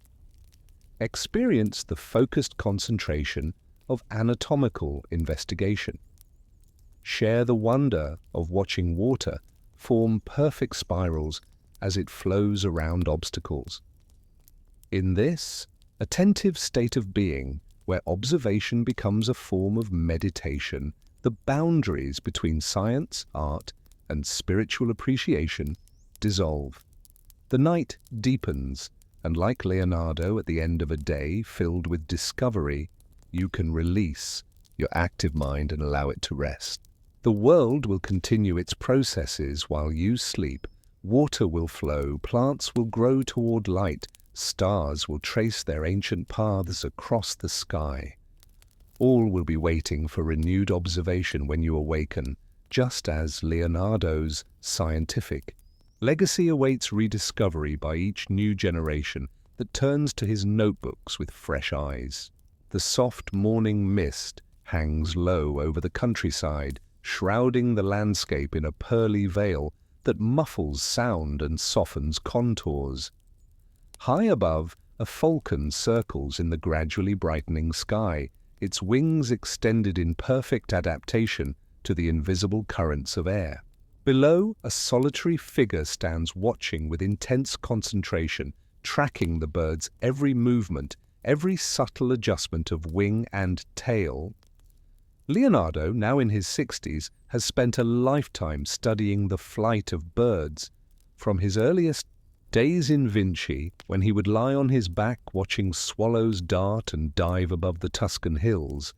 Experience the focused concentration of anatomical investigation. Share the wonder of watching water form perfect spirals as it flows around obstacles. In this attentive state of being, where observation becomes a form of meditation, the boundaries between science, art, and spiritual appreciation dissolve. The night deepens, and like Leonardo at the end of a day filled with discovery, you can release your active mind and allow it to rest. The world will continue its processes while you sleep. Water will flow, plants will grow toward light, stars will trace their ancient paths across the sky. All will be waiting for renewed observation when you awaken, just as Leonardo's scientific legacy awaits rediscovery by each new generation that turns to his notebooks with fresh eyes. The soft morning mist hangs low over the countryside, shrouding the landscape in a pearly veil that muffles sound and softens contours. High above, a falcon circles in the gradually brightening sky, its wings extended in perfect adaptation to the invisible currents of air. Below, a solitary figure stands watching with intense concentration, tracking the bird's every movement, every subtle adjustment of wing and tail. Leonardo, now in his 60s, has spent a lifetime studying the flight of birds. From his earliest days in Vinci, when he would lie on his back watching swallows dart and dive above the Tuscan hills,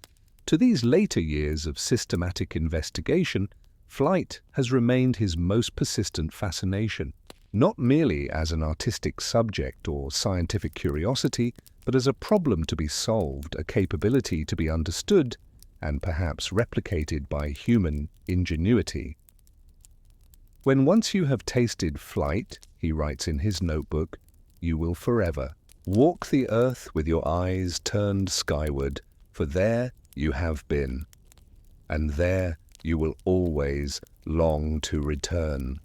to these later years of systematic investigation, flight has remained his most persistent fascination, not merely as an artistic subject or scientific curiosity, but as a problem to be solved, a capability to be understood, and perhaps replicated by human ingenuity. When once you have tasted flight, he writes in his notebook, you will forever walk the earth with your eyes turned skyward, for there you have been, and there you will always long to return.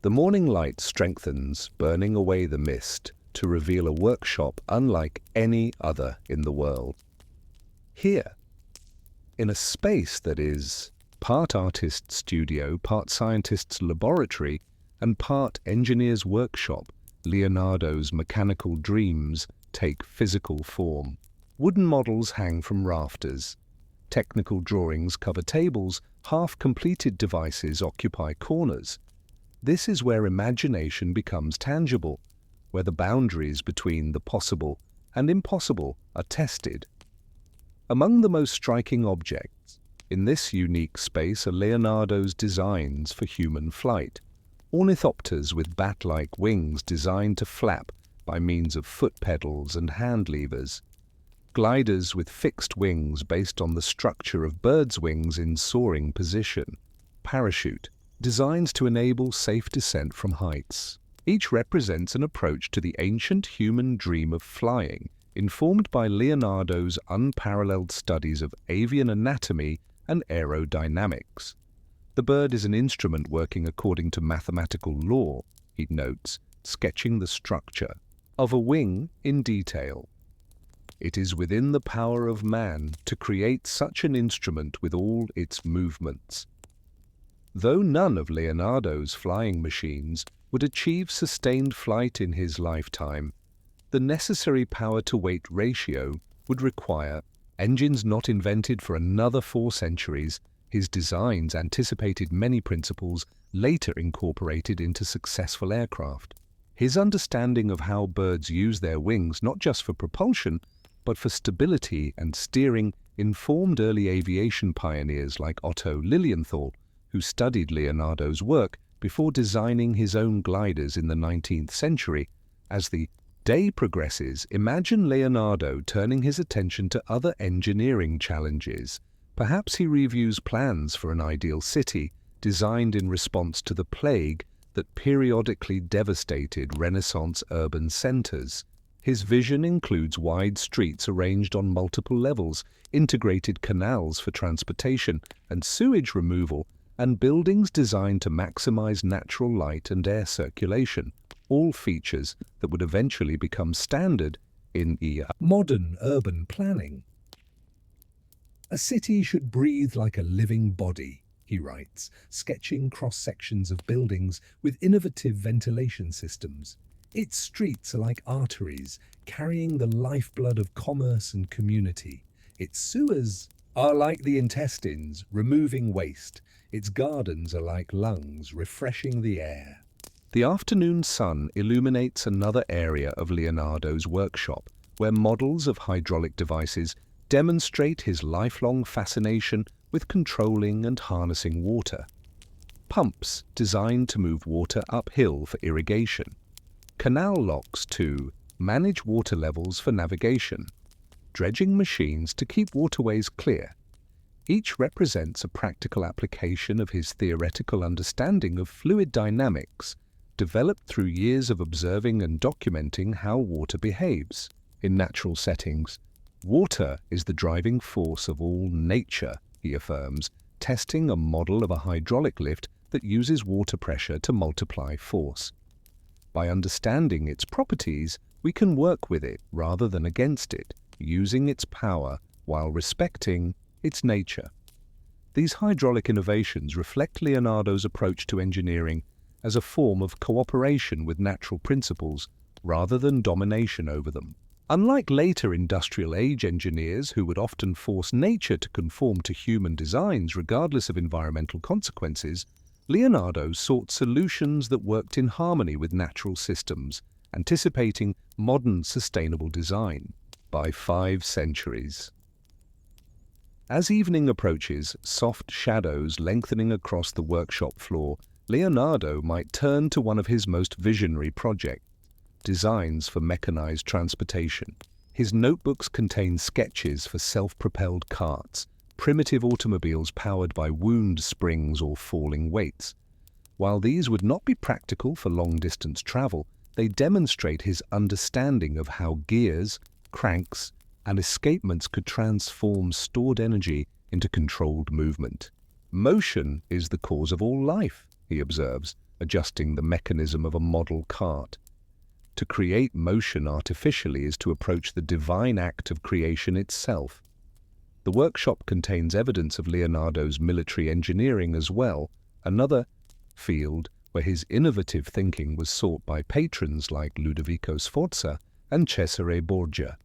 The morning light strengthens, burning away the mist, to reveal a workshop unlike any other in the world. Here, in a space that is part artist's studio, part scientist's laboratory, and part engineer's workshop, Leonardo's mechanical dreams take physical form. Wooden models hang from rafters. Technical drawings cover tables, half-completed devices occupy corners. This is where imagination becomes tangible, where the boundaries between the possible and impossible are tested. Among the most striking objects in this unique space are Leonardo's designs for human flight. Ornithopters with bat-like wings designed to flap by means of foot pedals and hand levers. Gliders with fixed wings based on the structure of birds' wings in soaring position. Parachute, designs to enable safe descent from heights. Each represents an approach to the ancient human dream of flying, informed by Leonardo's unparalleled studies of avian anatomy and aerodynamics. The bird is an instrument working according to mathematical law, he notes, sketching the structure of a wing in detail. It is within the power of man to create such an instrument with all its movements. Though none of Leonardo's flying machines would achieve sustained flight in his lifetime, the necessary power-to-weight ratio would require engines not invented for another 4 centuries. His designs anticipated many principles later incorporated into successful aircraft. His understanding of how birds use their wings not just for propulsion, but for stability and steering informed early aviation pioneers like Otto Lilienthal, who studied Leonardo's work before designing his own gliders in the 19th century. As the day progresses, imagine Leonardo turning his attention to other engineering challenges. Perhaps he reviews plans for an ideal city, designed in response to the plague that periodically devastated Renaissance urban centers. His vision includes wide streets arranged on multiple levels, integrated canals for transportation and sewage removal, and buildings designed to maximize natural light and air circulation, all features that would eventually become standard in modern urban planning. A city should breathe like a living body, he writes, sketching cross-sections of buildings with innovative ventilation systems. Its streets are like arteries, carrying the lifeblood of commerce and community. Its sewers are like the intestines, removing waste. Its gardens are like lungs, refreshing the air. The afternoon sun illuminates another area of Leonardo's workshop, where models of hydraulic devices demonstrate his lifelong fascination with controlling and harnessing water. Pumps designed to move water uphill for irrigation. Canal locks to manage water levels for navigation. dredging machines to keep waterways clear. Each represents a practical application of his theoretical understanding of fluid dynamics, developed through years of observing and documenting how water behaves. In natural settings, water is the driving force of all nature, he affirms, testing a model of a hydraulic lift that uses water pressure to multiply force. By understanding its properties, we can work with it rather than against it, using its power while respecting its nature. These hydraulic innovations reflect Leonardo's approach to engineering as a form of cooperation with natural principles rather than domination over them. Unlike later industrial age engineers who would often force nature to conform to human designs regardless of environmental consequences, Leonardo sought solutions that worked in harmony with natural systems, anticipating modern sustainable design. By 5 centuries. As evening approaches, soft shadows lengthening across the workshop floor, Leonardo might turn to one of his most visionary projects, designs for mechanized transportation. His notebooks contain sketches for self-propelled carts, primitive automobiles powered by wound springs or falling weights. While these would not be practical for long-distance travel, they demonstrate his understanding of how gears, cranks, and escapements could transform stored energy into controlled movement. Motion is the cause of all life, he observes, adjusting the mechanism of a model cart. To create motion artificially is to approach the divine act of creation itself. The workshop contains evidence of Leonardo's military engineering as well, another field where his innovative thinking was sought by patrons like Ludovico Sforza and Cesare Borgia.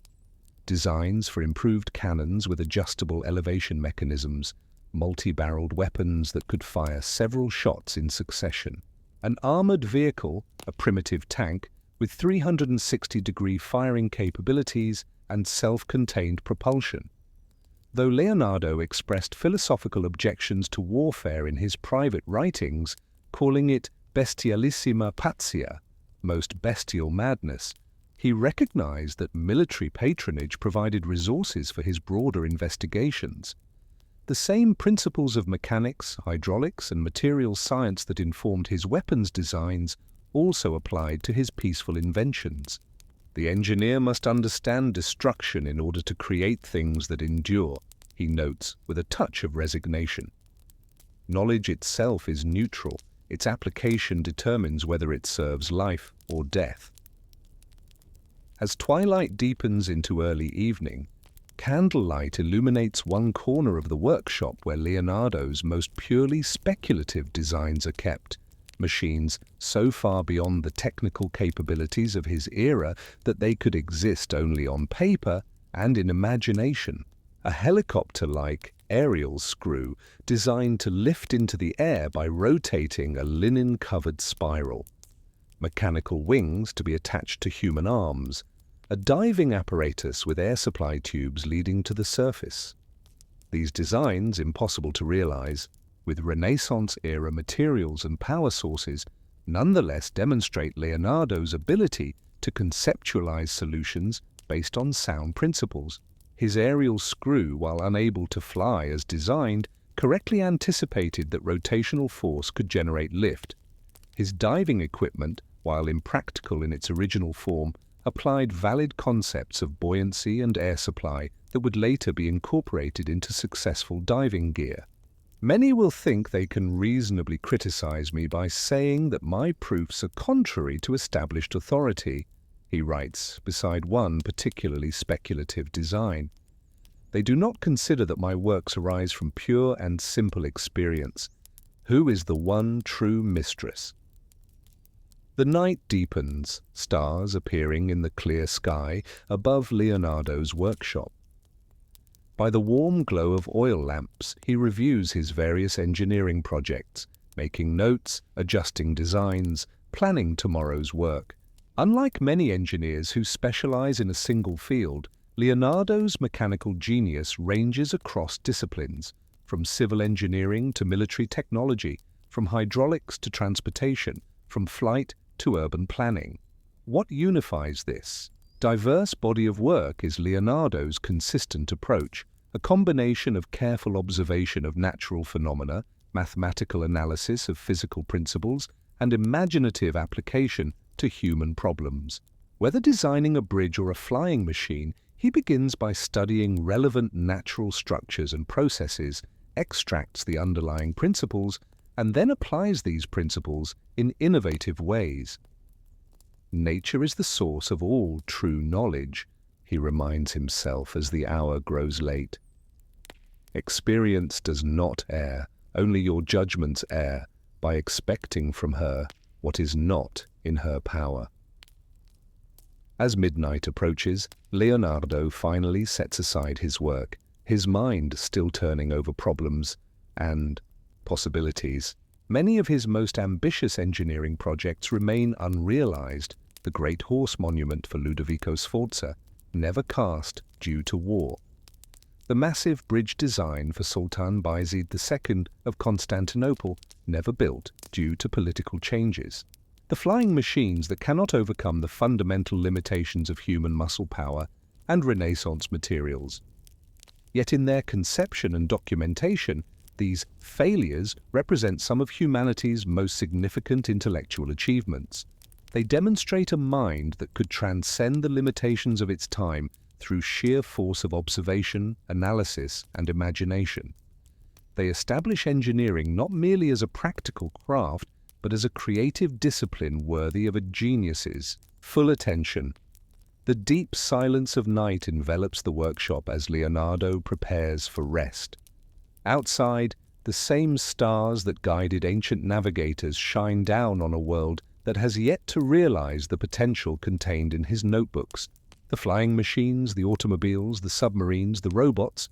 Designs for improved cannons with adjustable elevation mechanisms, multi-barreled weapons that could fire several shots in succession. An armored vehicle, a primitive tank, with 360-degree firing capabilities and self-contained propulsion. Though Leonardo expressed philosophical objections to warfare in his private writings, calling it bestialissima pazzia, most bestial madness, he recognized that military patronage provided resources for his broader investigations. The same principles of mechanics, hydraulics, and materials science that informed his weapons designs also applied to his peaceful inventions. The engineer must understand destruction in order to create things that endure, he notes with a touch of resignation. Knowledge itself is neutral. Its application determines whether it serves life or death. As twilight deepens into early evening, candlelight illuminates one corner of the workshop where Leonardo's most purely speculative designs are kept, machines so far beyond the technical capabilities of his era that they could exist only on paper and in imagination. A helicopter-like aerial screw designed to lift into the air by rotating a linen-covered spiral. Mechanical wings to be attached to human arms, a diving apparatus with air supply tubes leading to the surface. These designs, impossible to realize, with Renaissance-era materials and power sources, nonetheless demonstrate Leonardo's ability to conceptualize solutions based on sound principles. His aerial screw, while unable to fly as designed, correctly anticipated that rotational force could generate lift. His diving equipment, while impractical in its original form, applied valid concepts of buoyancy and air supply that would later be incorporated into successful diving gear. Many will think they can reasonably criticize me by saying that my proofs are contrary to established authority, he writes, beside one particularly speculative design. They do not consider that my works arise from pure and simple experience. Who is the one true mistress? The night deepens, stars appearing in the clear sky above Leonardo's workshop. By the warm glow of oil lamps, he reviews his various engineering projects, making notes, adjusting designs, planning tomorrow's work. Unlike many engineers who specialize in a single field, Leonardo's mechanical genius ranges across disciplines, from civil engineering to military technology, from hydraulics to transportation, from flight to urban planning. What unifies this? diverse body of work is Leonardo's consistent approach, a combination of careful observation of natural phenomena, mathematical analysis of physical principles, and imaginative application to human problems. Whether designing a bridge or a flying machine, he begins by studying relevant natural structures and processes, extracts the underlying principles, and then applies these principles in innovative ways. Nature is the source of all true knowledge, he reminds himself as the hour grows late. Experience does not err, only your judgments err, by expecting from her what is not in her power. As midnight approaches, Leonardo finally sets aside his work, his mind still turning over problems and possibilities. Many of his most ambitious engineering projects remain unrealized. The Great Horse Monument for Ludovico Sforza, never cast due to war. The massive bridge design for Sultan Bayezid II of Constantinople, never built due to political changes. The flying machines that cannot overcome the fundamental limitations of human muscle power and Renaissance materials. Yet in their conception and documentation, these failures represent some of humanity's most significant intellectual achievements. They demonstrate a mind that could transcend the limitations of its time through sheer force of observation, analysis, and imagination. They establish engineering not merely as a practical craft, but as a creative discipline worthy of a genius's full attention. The deep silence of night envelops the workshop as Leonardo prepares for rest. Outside, the same stars that guided ancient navigators shine down on a world that has yet to realize the potential contained in his notebooks. The flying machines, the automobiles, the submarines, the robots,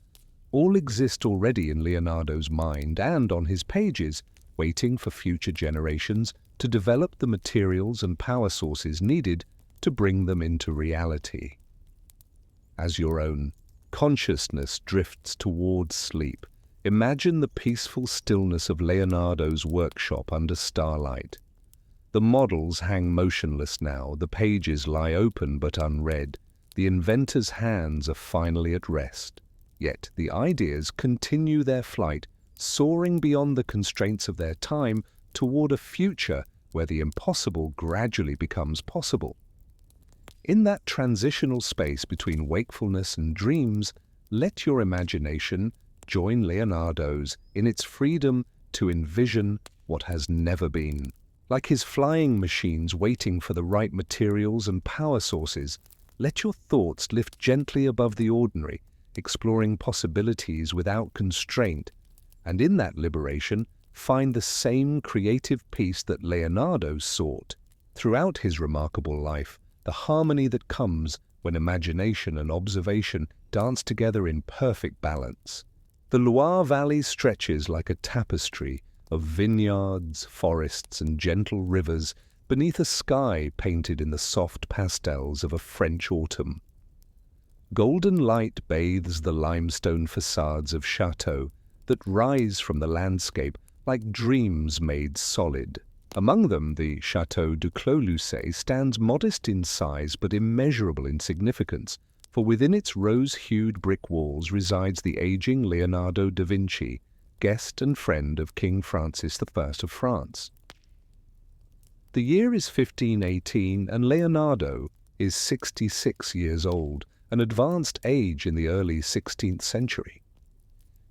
all exist already in Leonardo's mind and on his pages, waiting for future generations to develop the materials and power sources needed to bring them into reality. As your own consciousness drifts towards sleep, imagine the peaceful stillness of Leonardo's workshop under starlight. The models hang motionless now, the pages lie open but unread. The inventor's hands are finally at rest. Yet the ideas continue their flight, soaring beyond the constraints of their time toward a future where the impossible gradually becomes possible. In that transitional space between wakefulness and dreams, let your imagination join Leonardo's in its freedom to envision what has never been. Like his flying machines waiting for the right materials and power sources, let your thoughts lift gently above the ordinary, exploring possibilities without constraint, and in that liberation, find the same creative peace that Leonardo sought. Throughout his remarkable life, the harmony that comes when imagination and observation dance together in perfect balance. The Loire Valley stretches like a tapestry of vineyards, forests, and gentle rivers beneath a sky painted in the soft pastels of a French autumn. Golden light bathes the limestone facades of chateaux that rise from the landscape like dreams made solid. Among them, the Château du Clos-Lucé stands modest in size but immeasurable in significance, for within its rose-hued brick walls resides the aging Leonardo da Vinci, guest and friend of King Francis I of France. The year is 1518 and Leonardo is 66 years old, an advanced age in the early 16th century.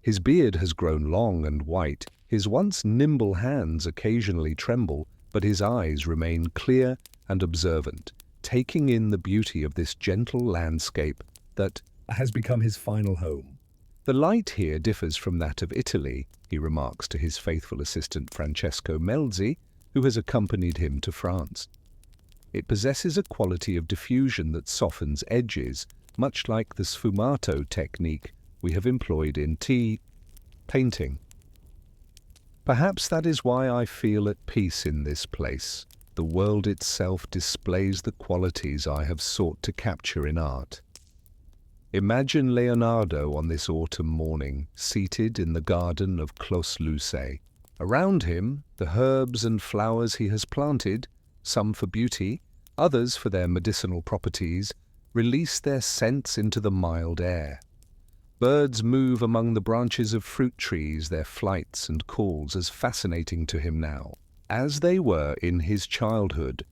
His beard has grown long and white, his once nimble hands occasionally tremble, but his eyes remain clear and observant, taking in the beauty of this gentle landscape that has become his final home. The light here differs from that of Italy, he remarks to his faithful assistant Francesco Melzi, who has accompanied him to France. It possesses a quality of diffusion that softens edges, much like the sfumato technique we have employed in tea painting. Perhaps that is why I feel at peace in this place. The world itself displays the qualities I have sought to capture in art. Imagine Leonardo on this autumn morning, seated in the garden of Clos-Lucé. Around him, the herbs and flowers he has planted, some for beauty, others for their medicinal properties, release their scents into the mild air. Birds move among the branches of fruit trees, their flights and calls as fascinating to him now as they were in his childhood.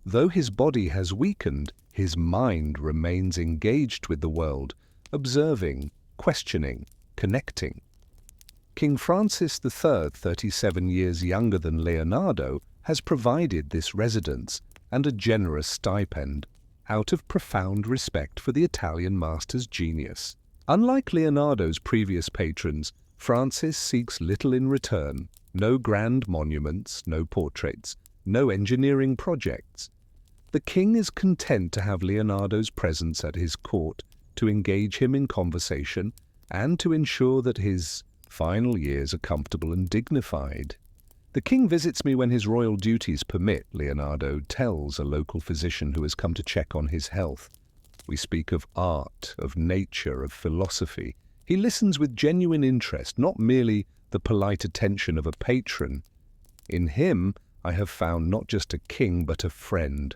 Though his body has weakened, his mind remains engaged with the world, observing, questioning, connecting. King Francis III, 37 years younger than Leonardo, has provided this residence and a generous stipend out of profound respect for the Italian master's genius. Unlike Leonardo's previous patrons, Francis seeks little in return: no grand monuments, no portraits, no engineering projects. The king is content to have Leonardo's presence at his court, to engage him in conversation, and to ensure that his final years are comfortable and dignified. The king visits me when his royal duties permit, Leonardo tells a local physician who has come to check on his health. We speak of art, of nature, of philosophy. He listens with genuine interest, not merely the polite attention of a patron. In him, I have found not just a king, but a friend.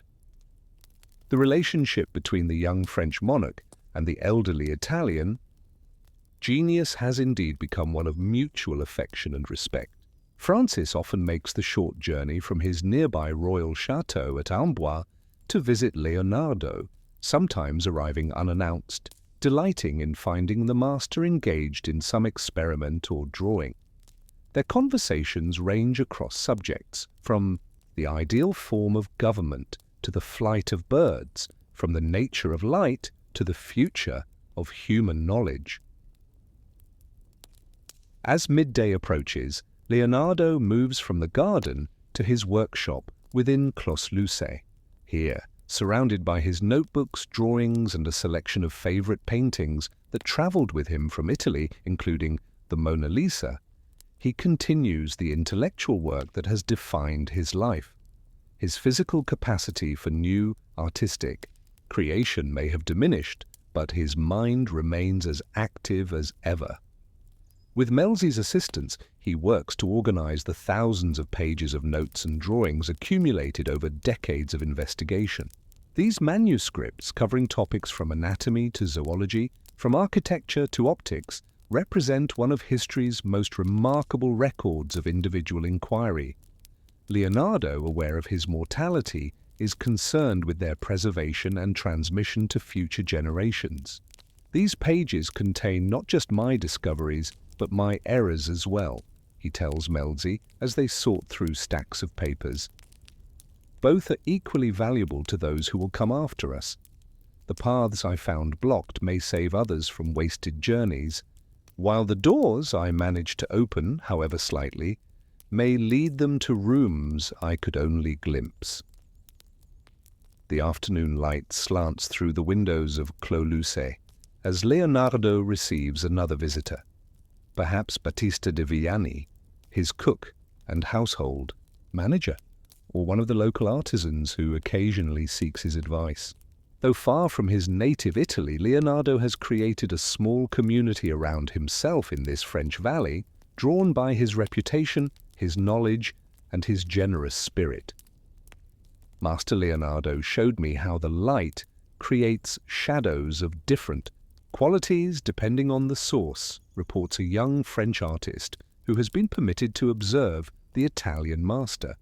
The relationship between the young French monarch and the elderly Italian genius has indeed become one of mutual affection and respect. Francis often makes the short journey from his nearby royal chateau at Amboise to visit Leonardo, sometimes arriving unannounced, delighting in finding the master engaged in some experiment or drawing. Their conversations range across subjects, from the ideal form of government to the flight of birds, from the nature of light to the future of human knowledge. As midday approaches, Leonardo moves from the garden to his workshop within Clos Lucé. Here, surrounded by his notebooks, drawings, and a selection of favorite paintings that traveled with him from Italy, including the Mona Lisa, he continues the intellectual work that has defined his life. His physical capacity for new, artistic creation may have diminished, but his mind remains as active as ever. With Melzi's assistance, he works to organize the thousands of pages of notes and drawings accumulated over decades of investigation. These manuscripts, covering topics from anatomy to zoology, from architecture to optics, represent one of history's most remarkable records of individual inquiry. Leonardo, aware of his mortality, is concerned with their preservation and transmission to future generations. These pages contain not just my discoveries, but my errors as well, he tells Melzi as they sort through stacks of papers. Both are equally valuable to those who will come after us. The paths I found blocked may save others from wasted journeys, while the doors I managed to open, however slightly, may lead them to rooms I could only glimpse. The afternoon light slants through the windows of Clos Lucé as Leonardo receives another visitor. Perhaps Battista de Vianney, his cook and household manager, or one of the local artisans who occasionally seeks his advice. Though far from his native Italy, Leonardo has created a small community around himself in this French valley, drawn by his reputation, his knowledge, and his generous spirit. Master Leonardo showed me how the light creates shadows of different qualities depending on the source, reports a young French artist who has been permitted to observe the Italian master.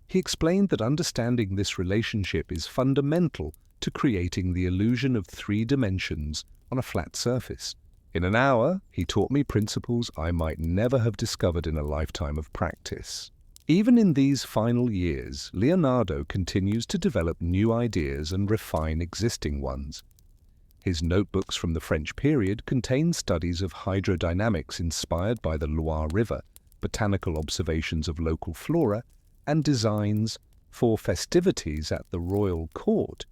He explained that understanding this relationship is fundamental to creating the illusion of 3 dimensions on a flat surface. In an hour, he taught me principles I might never have discovered in a lifetime of practice. Even in these final years, Leonardo continues to develop new ideas and refine existing ones. His notebooks from the French period contain studies of hydrodynamics inspired by the Loire River, botanical observations of local flora, and designs for festivities at the royal court.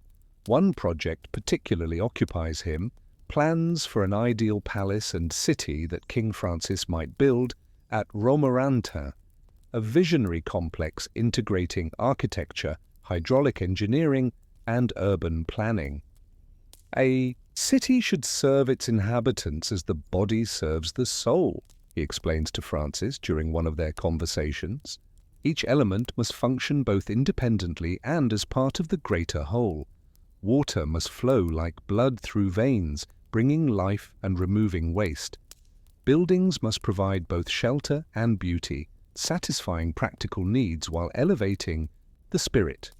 One project particularly occupies him: plans for an ideal palace and city that King Francis might build at Romorantin, a visionary complex integrating architecture, hydraulic engineering, and urban planning. A city should serve its inhabitants as the body serves the soul, he explains to Francis during one of their conversations. Each element must function both independently and as part of the greater whole. Water must flow like blood through veins, bringing life and removing waste. Buildings must provide both shelter and beauty, satisfying practical needs while elevating the spirit.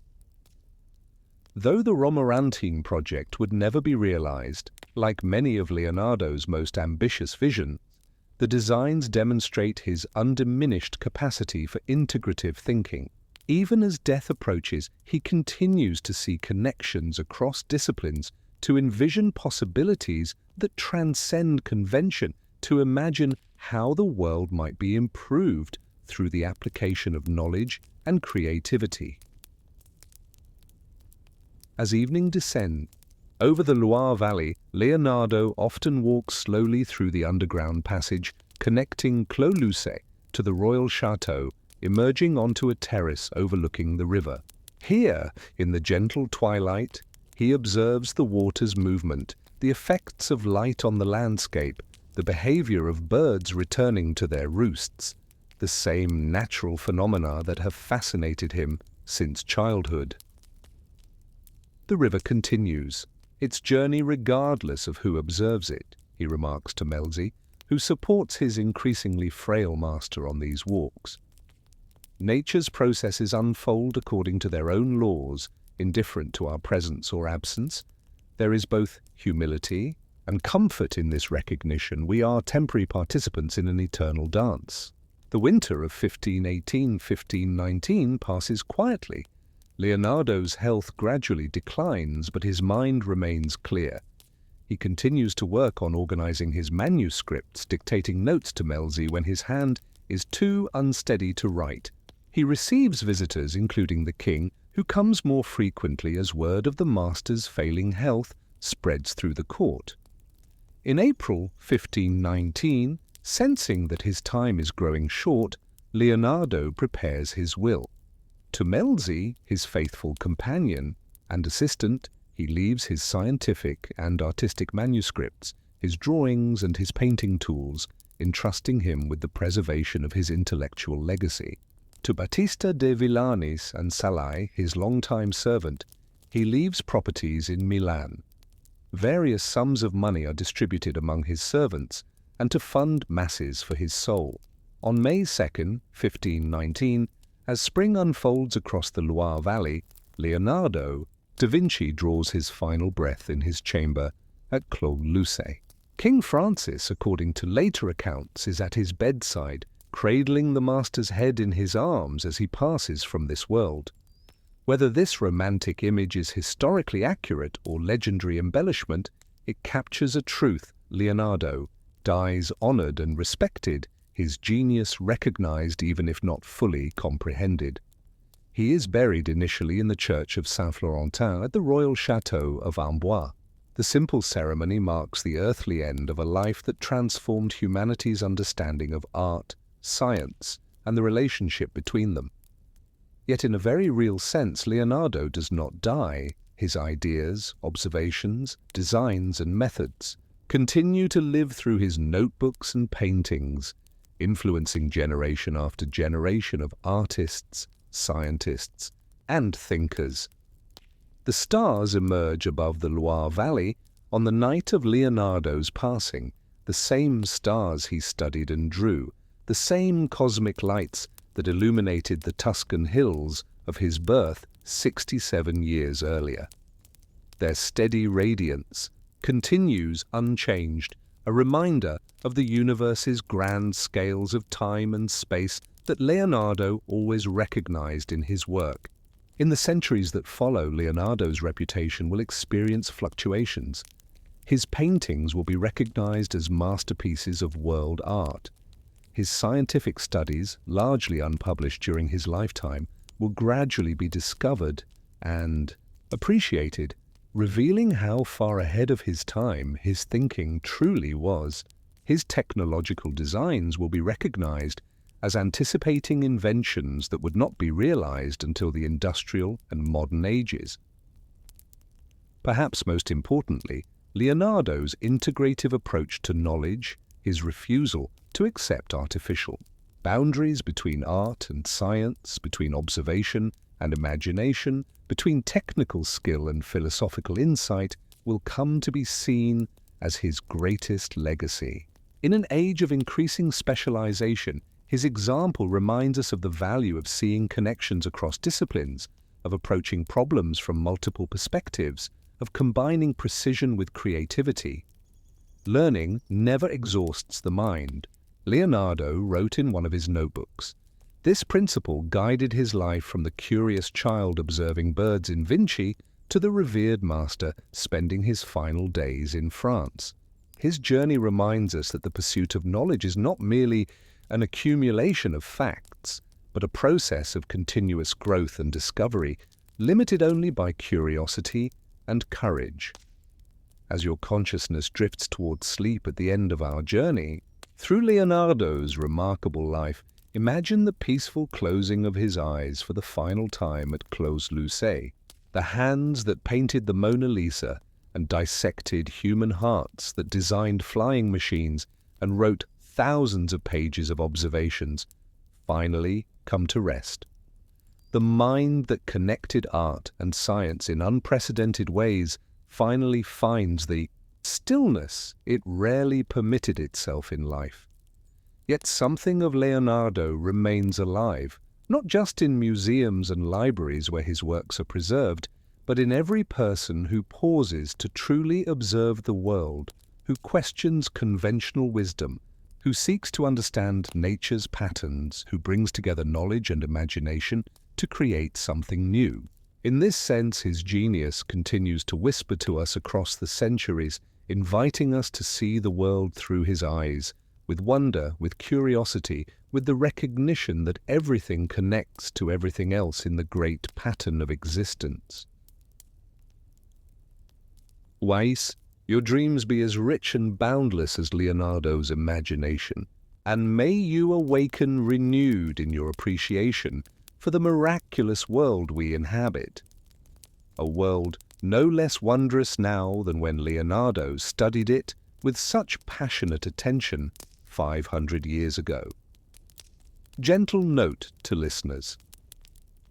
Though the Romarantine project would never be realized, like many of Leonardo's most ambitious visions, the designs demonstrate his undiminished capacity for integrative thinking. Even as death approaches, he continues to see connections across disciplines, to envision possibilities that transcend convention, to imagine how the world might be improved through the application of knowledge and creativity. As evening descends, over the Loire Valley, Leonardo often walks slowly through the underground passage, connecting Clos-Lucé to the royal chateau, emerging onto a terrace overlooking the river. Here, in the gentle twilight, he observes the water's movement, the effects of light on the landscape, the behavior of birds returning to their roosts, the same natural phenomena that have fascinated him since childhood. The river continues, its journey regardless of who observes it, he remarks to Melzi, who supports his increasingly frail master on these walks. Nature's processes unfold according to their own laws, indifferent to our presence or absence. There is both humility and comfort in this recognition. We are temporary participants in an eternal dance. The winter of 1518-1519 passes quietly. Leonardo's health gradually declines, but his mind remains clear. He continues to work on organizing his manuscripts, dictating notes to Melzi when his hand is too unsteady to write. He receives visitors, including the king, who comes more frequently as word of the master's failing health spreads through the court. In April 1519, sensing that his time is growing short, Leonardo prepares his will. To Melzi, his faithful companion and assistant, he leaves his scientific and artistic manuscripts, his drawings and his painting tools, entrusting him with the preservation of his intellectual legacy. To Battista de Villanis and Salai, his longtime servant, he leaves properties in Milan. Various sums of money are distributed among his servants and to fund masses for his soul. On May 2, 1519, as spring unfolds across the Loire Valley, Leonardo da Vinci draws his final breath in his chamber at Clos-Lucé. King Francis, according to later accounts, is at his bedside, cradling the master's head in his arms as he passes from this world. Whether this romantic image is historically accurate or legendary embellishment, it captures a truth: Leonardo dies honored and respected, his genius recognized even if not fully comprehended. He is buried initially in the church of Saint-Florentin at the royal chateau of Amboise. The simple ceremony marks the earthly end of a life that transformed humanity's understanding of art, science, and the relationship between them. Yet in a very real sense, Leonardo does not die. His ideas, observations, designs, and methods continue to live through his notebooks and paintings, influencing generation after generation of artists, scientists, and thinkers. The stars emerge above the Loire Valley on the night of Leonardo's passing, the same stars he studied and drew, the same cosmic lights that illuminated the Tuscan hills of his birth 67 years earlier. Their steady radiance continues unchanged, a reminder of the universe's grand scales of time and space that Leonardo always recognized in his work. In the centuries that follow, Leonardo's reputation will experience fluctuations. His paintings will be recognized as masterpieces of world art. His scientific studies, largely unpublished during his lifetime, will gradually be discovered and appreciated, revealing how far ahead of his time his thinking truly was. His technological designs will be recognized as anticipating inventions that would not be realized until the industrial and modern ages. Perhaps most importantly, Leonardo's integrative approach to knowledge, his refusal to accept artificial boundaries between art and science, between observation and imagination, between technical skill and philosophical insight, will come to be seen as his greatest legacy. In an age of increasing specialization, his example reminds us of the value of seeing connections across disciplines, of approaching problems from multiple perspectives, of combining precision with creativity. Learning never exhausts the mind. Leonardo wrote in one of his notebooks, "This principle guided his life from the curious child observing birds in Vinci to the revered master spending his final days in France." His journey reminds us that the pursuit of knowledge is not merely an accumulation of facts, but a process of continuous growth and discovery, limited only by curiosity and courage. As your consciousness drifts towards sleep at the end of our journey, through Leonardo's remarkable life, imagine the peaceful closing of his eyes for the final time at Clos Lucé. The hands that painted the Mona Lisa and dissected human hearts, that designed flying machines and wrote thousands of pages of observations, finally come to rest. The mind that connected art and science in unprecedented ways finally finds the stillness it rarely permitted itself in life. Yet something of Leonardo remains alive, not just in museums and libraries where his works are preserved, but in every person who pauses to truly observe the world, who questions conventional wisdom, who seeks to understand nature's patterns, who brings together knowledge and imagination to create something new. In this sense, his genius continues to whisper to us across the centuries, inviting us to see the world through his eyes, with wonder, with curiosity, with the recognition that everything connects to everything else in the great pattern of existence. Weiss, your dreams be as rich and boundless as Leonardo's imagination, and may you awaken renewed in your appreciation for the miraculous world we inhabit. A world no less wondrous now than when Leonardo studied it with such passionate attention 500 years ago. Gentle note to listeners.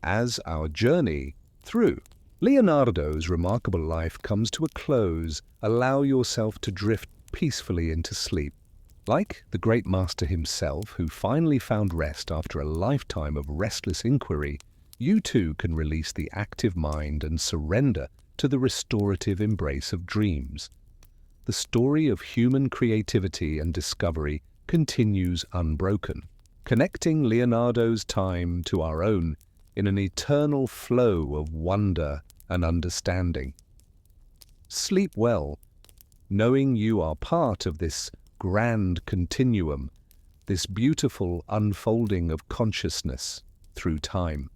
As our journey through Leonardo's remarkable life comes to a close, allow yourself to drift peacefully into sleep. Like the great master himself, who finally found rest after a lifetime of restless inquiry, you too can release the active mind and surrender to the restorative embrace of dreams. The story of human creativity and discovery continues unbroken, connecting Leonardo's time to our own in an eternal flow of wonder and understanding. Sleep well, knowing you are part of this grand continuum, this beautiful unfolding of consciousness through time.